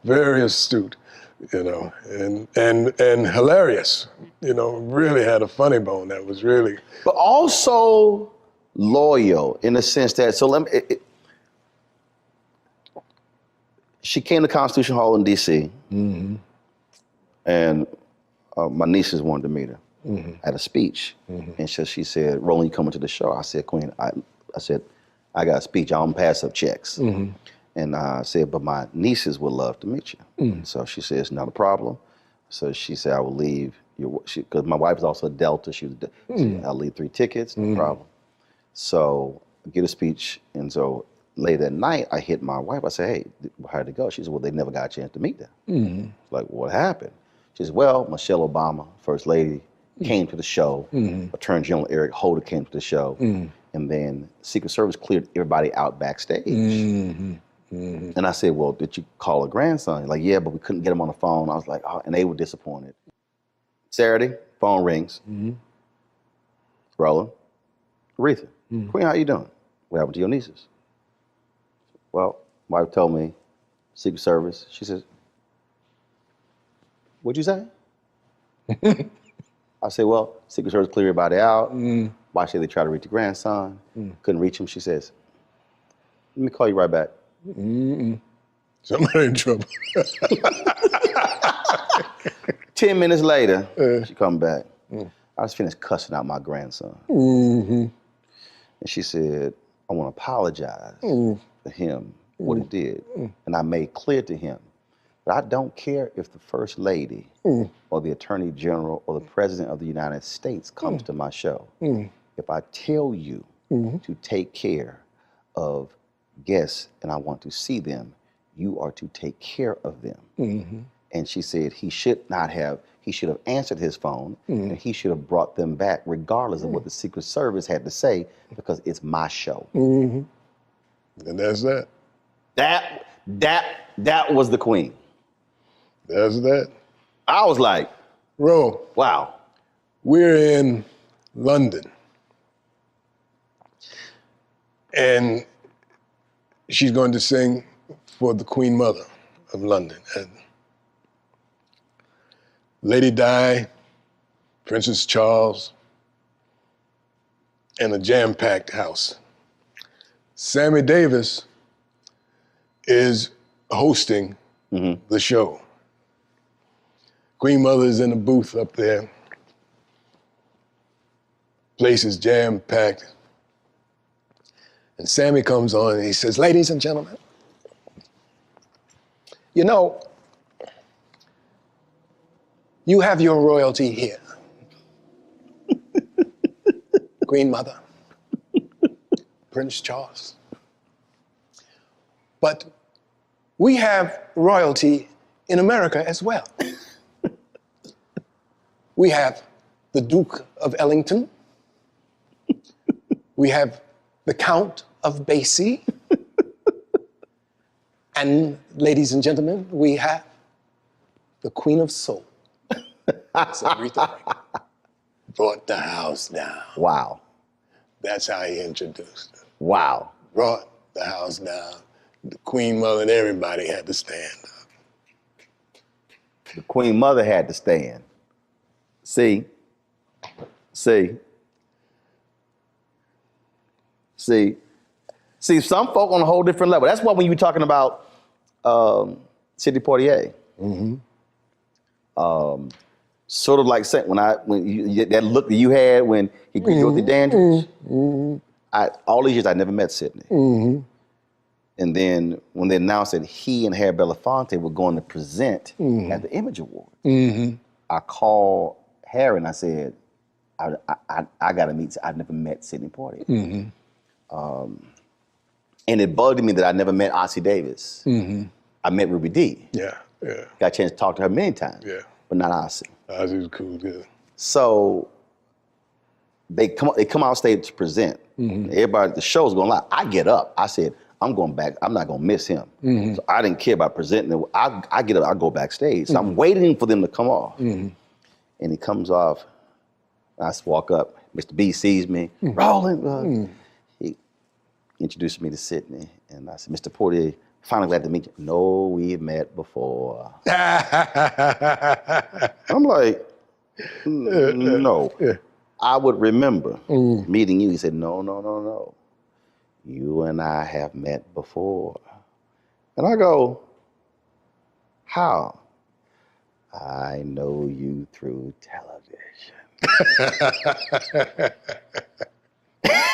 very astute, you know, and hilarious, you know, really had a funny bone that was really. But also loyal in the sense that, she came to Constitution Hall in D.C. And my nieces wanted to meet her at a speech. And so she said, Roland, you coming to the show? I said, Queen, I said, I got a speech, I don't pass up checks. And I said, but my nieces would love to meet you. So she said, it's not a problem. So she said, I will leave, because my wife is also a Delta, she said, I'll leave 3 tickets, no problem. So I get a speech, and so late that night, I hit my wife. I said, hey, how'd it go? She said, well, they never got a chance to meet them. Like, what happened? She said, well, Michelle Obama, First Lady, came to the show. Attorney General Eric Holder came to the show. And then Secret Service cleared everybody out backstage. And I said, well, did you call her grandson? Like, yeah, but we couldn't get him on the phone. I was like, oh, and they were disappointed. Saturday, phone rings. Roland, Aretha, Queen, how you doing? What happened to your nieces? Well, my wife told me, Secret Service, she says, what'd you say? I said, well, Secret Service cleared everybody out. Why should they try to reach the grandson? Couldn't reach him. She says, let me call you right back. Somebody in trouble. 10 minutes later, she come back. I was finished cussing out my grandson. And she said, I want to apologize for him, what he did. And I made clear to him that I don't care if the First Lady or the Attorney General or the President of the United States comes to my show. If I tell you to take care of guests and I want to see them, you are to take care of them. And she said he should have answered his phone and he should have brought them back regardless of what the Secret Service had to say, because it's my show. And that's that. That was the queen. That's that. I was like, Ro, wow. We're in London. And she's going to sing for the Queen Mother of London. And Lady Di, Princess Charles, and a jam-packed house. Sammy Davis is hosting the show. Queen Mother is in the booth up there. Place is jam-packed. And Sammy comes on and he says, ladies and gentlemen, you know, you have your royalty here. Queen Mother, Prince Charles. But we have royalty in America as well. We have the Duke of Ellington. We have the Count of Basie. And ladies and gentlemen, we have the Queen of Soul. So Aretha Franklin brought the house down. Wow. That's how he introduced her. Wow. Brought the house down. The Queen Mother and everybody had to stand up. The Queen Mother had to stand. See, some folk on a whole different level. That's why when you were talking about Sidney Poitier, sort of like that look that you had when he greeted Dorothy Dandridge. All these years I never met Sidney. And then when they announced that he and Harry Belafonte were going to present at the Image Awards, I called Harry and I said, I got to meet. I've never met Sidney Poitier. And it bugged me that I never met Ossie Davis. I met Ruby Dee. Yeah. Got a chance to talk to her many times. Yeah. But not Ossie. Ossie was cool, good. So they come out stage to present. Everybody, the show's going live. I get up. I said, I'm going back. I'm not going to miss him. So I didn't care about presenting. I get up. I go backstage. So I'm waiting for them to come off. And he comes off. I just walk up. Mr. B sees me. Rolling. He introduced me to Sidney. And I said, Mr. Poitier, finally glad to meet you. No, we've met before. I'm like, no. I would remember meeting you. He said, no. You and I have met before. And I go, how? I know you through television.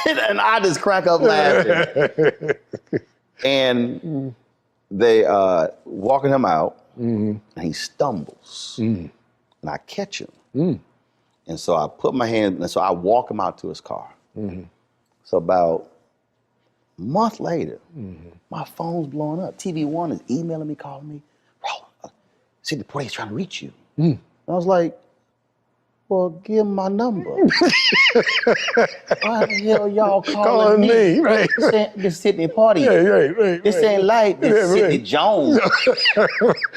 And I just crack up laughing. And they walking him out, and he stumbles. And I catch him. And so I put my hand, and so I walk him out to his car. So about a month later, my phone's blowing up. TV One is emailing me, calling me. Sidney Poitier's trying to reach you. I was like, well, give him my number. Why the hell y'all calling me? Right. This Sidney Poitier. Right. This ain't like this Sidney Jones.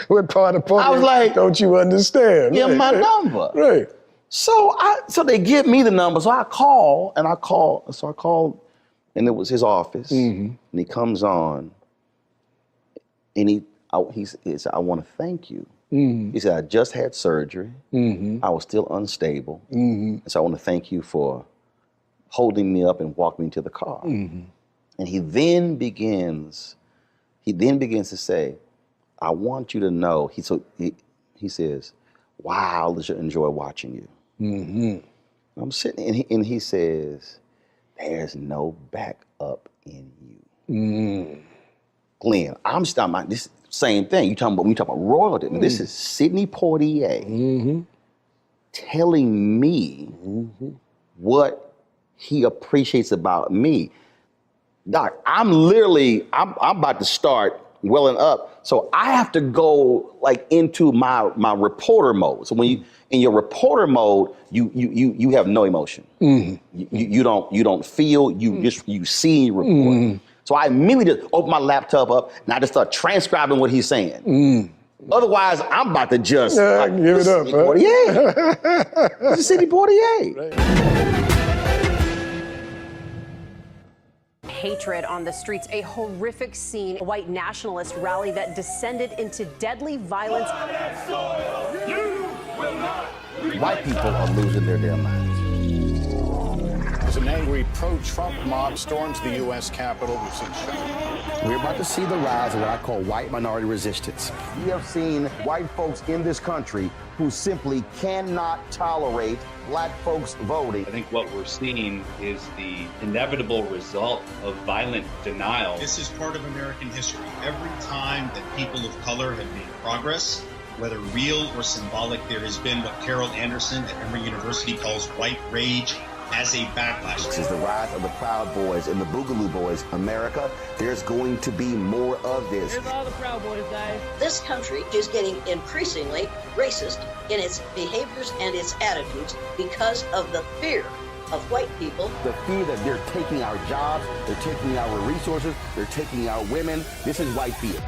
What part of I was like, don't you understand? Give him my number. Right. So they give me the number. So I call, and and it was his office. And he comes on, and he said, I want to thank you. He said, I just had surgery. I was still unstable. And so I want to thank you for holding me up and walking me to the car. And he then begins to say, I want you to know, he says, wow, I enjoy watching you. I'm sitting, and he says, there's no backup in you. Glynn, I'm stopping. This same thing. You talking about royalty. I mean, this is Sidney Poitier telling me what he appreciates about me. Doc, I'm about to start welling up. So I have to go like into my reporter mode. So when you in your reporter mode, you have no emotion. You don't feel. You see and you report. So I immediately just open my laptop up and I just start transcribing what he's saying. Otherwise, I'm about to just give it up. This is Sidney Poitier. Hatred on the streets, a horrific scene, a white nationalist rally that descended into deadly violence. White people are losing their damn minds. angry pro-Trump mob storms the U.S. Capitol. We've seen We're about to see the rise of what I call white minority resistance. We have seen white folks in this country who simply cannot tolerate black folks voting. I think what we're seeing is the inevitable result of violent denial. This is part of American history. Every time that people of color have made progress, whether real or symbolic, there has been what Carol Anderson at Emory University calls white rage as a backlash. This is the rise of the Proud Boys and the Boogaloo Boys. America, there's going to be more of this. Here's all the Proud Boys, guys. This country is getting increasingly racist in its behaviors and its attitudes because of the fear of white people. The fear that they're taking our jobs, they're taking our resources, they're taking our women. This is white fear.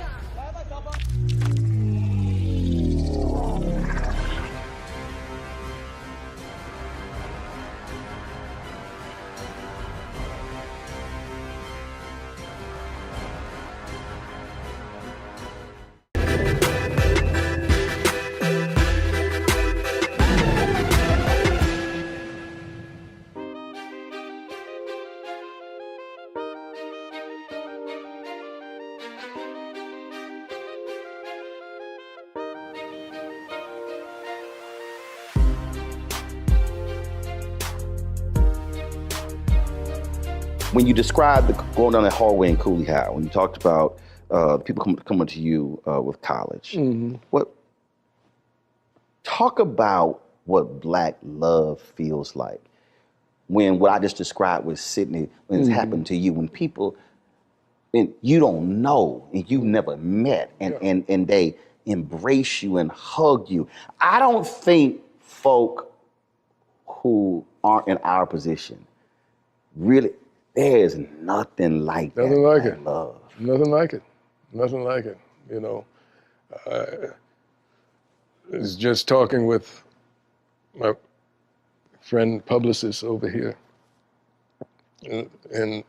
When you described going down that hallway in Cooley High, when you talked about people coming to you with college, talk about what black love feels like. When what I just described with Sydney, when it's happened to you, when people, and you don't know, and you've never met, and they embrace you and hug you. I don't think folk who aren't in our position really, there's nothing like that. Nothing like it. Love. Nothing like it. Nothing like it. You know, I was just talking with my friend publicist over here, and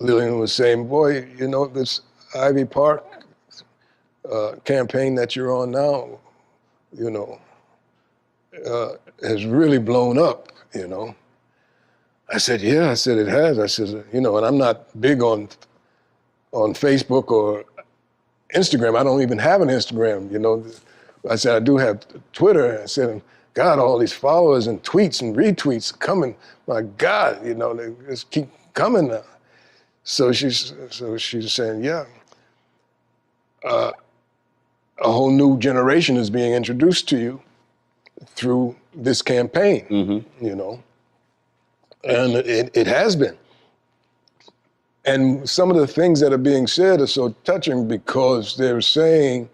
Lillian was saying, "Boy, you know, this Ivy Park campaign that you're on now, you know, has really blown up. You know." I said, yeah, I said, it has. I said, you know, and I'm not big on Facebook or Instagram. I don't even have an Instagram, you know. I said, I do have Twitter. I said, God, all these followers and tweets and retweets coming. My God, you know, they just keep coming now. So she's saying, yeah, a whole new generation is being introduced to you through this campaign, you know. And it has been. And some of the things that are being said are so touching because they're saying,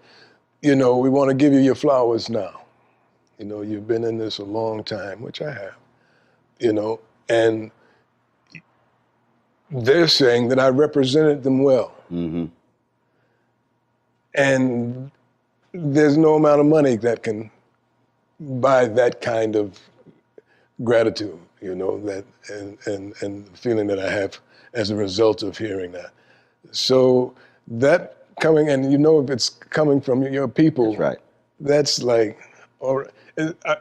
you know, we want to give you your flowers now. You know, you've been in this a long time, which I have, you know, and they're saying that I represented them well. And there's no amount of money that can buy that kind of gratitude. You know, that and the feeling that I have as a result of hearing that. So that coming, and you know, if it's coming from your people, that's right. That's like, or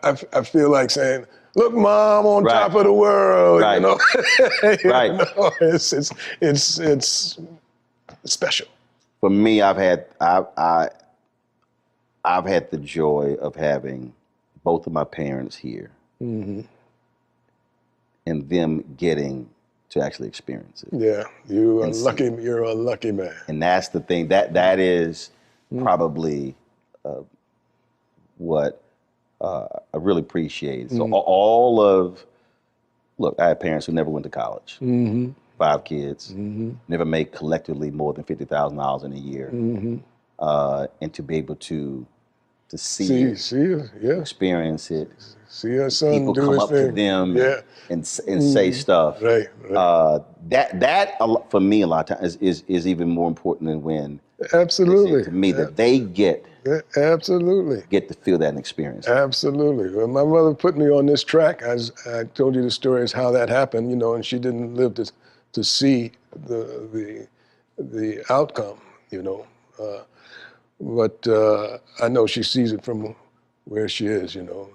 I feel like saying, look, Mom, on top of the world, you know. You know, it's special. For me, I've had the joy of having both of my parents here. And them getting to actually experience it. Yeah, you're a lucky man. And that's the thing, that is probably what I really appreciate. So look, I had parents who never went to college. 5 kids, never made collectively more than $50,000 in a year. And to be able to see it, experience it, see your son people do come his up thing. to them and say stuff. That for me a lot of times is even more important than when. Absolutely. To me, that they get to feel that and experience it. Absolutely. Well, my mother put me on this track. As I told you the story is how that happened, you know, and she didn't live to see the outcome, you know. But I know she sees it from where she is, you know.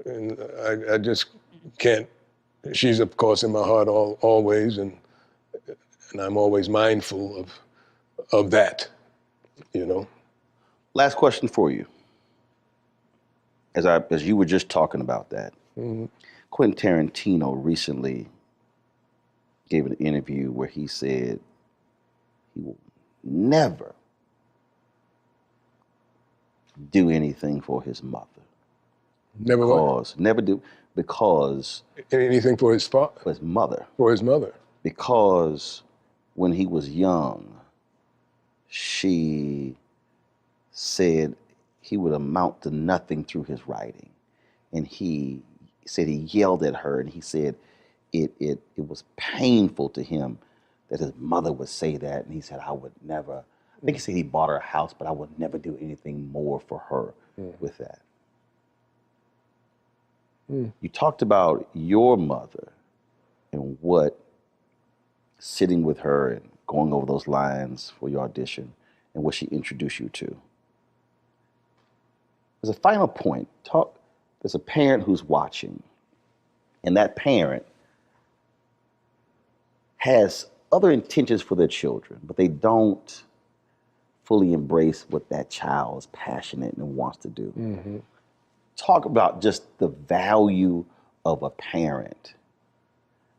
And I just can't. She's of course in my heart always, and I'm always mindful of that, you know. Last question for you. As you were just talking about that, Quentin Tarantino recently gave an interview where he said he will never do anything for his mother. Never what? Never do, because... Anything for his father? For his mother. For his mother. Because when he was young, she said he would amount to nothing through his writing. And he said he yelled at her, and he said it was painful to him that his mother would say that. And he said, I would never, I think he said he bought her a house, but I would never do anything more for her with that. You talked about your mother and what sitting with her and going over those lines for your audition and what she introduced you to. As a final point, there's a parent who's watching, and that parent has other intentions for their children, but they don't fully embrace what that child is passionate and wants to do. Talk about just the value of a parent,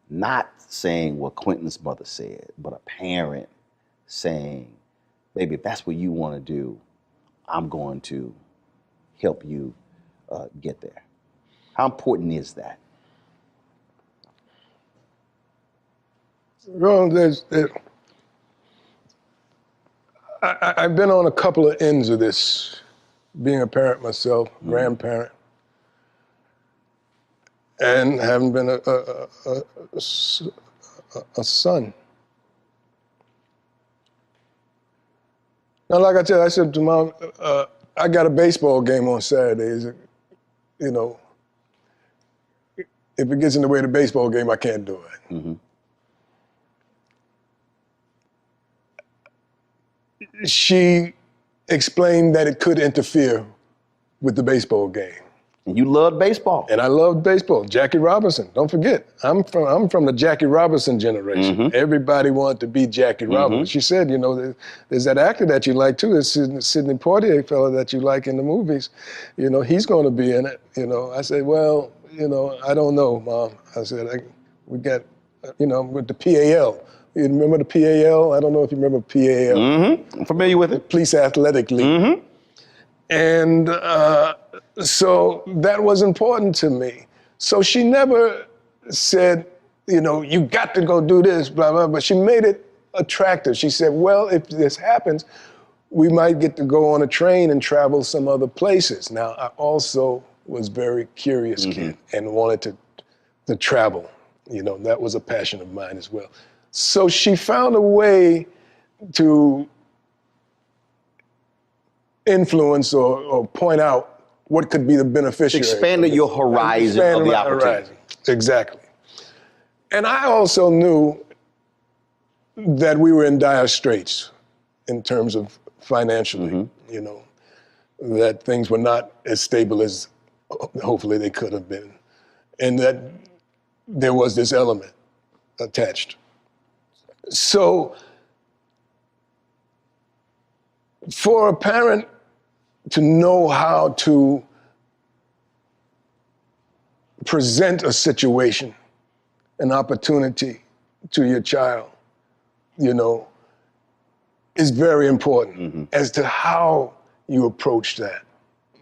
not saying what Quentin's mother said, but a parent saying, baby, if that's what you want to do, I'm going to help you get there. How important is that? Well, I've been on a couple of ends of this, being a parent myself, grandparent, and having been a son. Now, like I said to Mom, I got a baseball game on Saturdays. You know, if it gets in the way of the baseball game, I can't do it. She explained that it could interfere with the baseball game. And you loved baseball. And I loved baseball. Jackie Robinson, don't forget, I'm from the Jackie Robinson generation. Everybody wanted to be Jackie Robinson. She said, you know, there's that actor that you like too, there's Sidney Poitier fellow that you like in the movies. You know, he's going to be in it. You know, I said, well, you know, I don't know, Mom. I said, we got, you know, with the PAL. You remember the PAL? I don't know if you remember PAL. I'm familiar with it. Police Athletic League. And so that was important to me. So she never said, you know, you got to go do this, blah, blah, but she made it attractive. She said, well, if this happens, we might get to go on a train and travel some other places. Now, I also was very curious kid and wanted to travel. You know, that was a passion of mine as well. So she found a way to influence or point out what could be the beneficiary. Expanded your horizon of the opportunity. Exactly. And I also knew that we were in dire straits in terms of financially, you know, that things were not as stable as hopefully they could have been. And that there was this element attached. So for a parent to know how to present a situation, an opportunity to your child, you know, is very important as to how you approach that,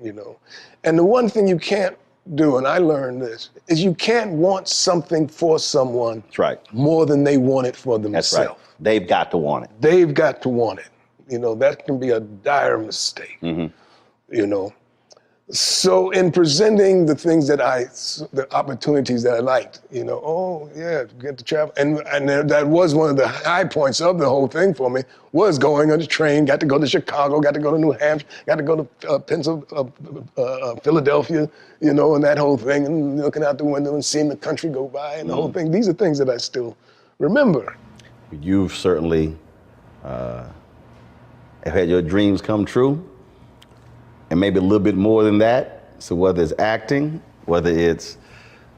you know. And the one thing you can't do, and I learned this, is you can't want something for someone more than they want it for themselves. That's right. They've got to want it. They've got to want it. You know, that can be a dire mistake, you know. So in presenting the things that the opportunities that I liked, you know, oh yeah, get to travel. And that was one of the high points of the whole thing for me, was going on the train, got to go to Chicago, got to go to New Hampshire, got to go to Philadelphia, you know, and that whole thing, and looking out the window and seeing the country go by and the whole thing. These are things that I still remember. You've certainly have had your dreams come true, and maybe a little bit more than that. So whether it's acting, whether it's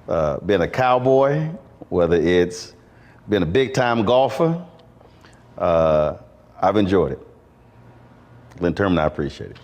been a cowboy, whether it's been a big-time golfer. I've enjoyed it. Glynn Turman, I appreciate it.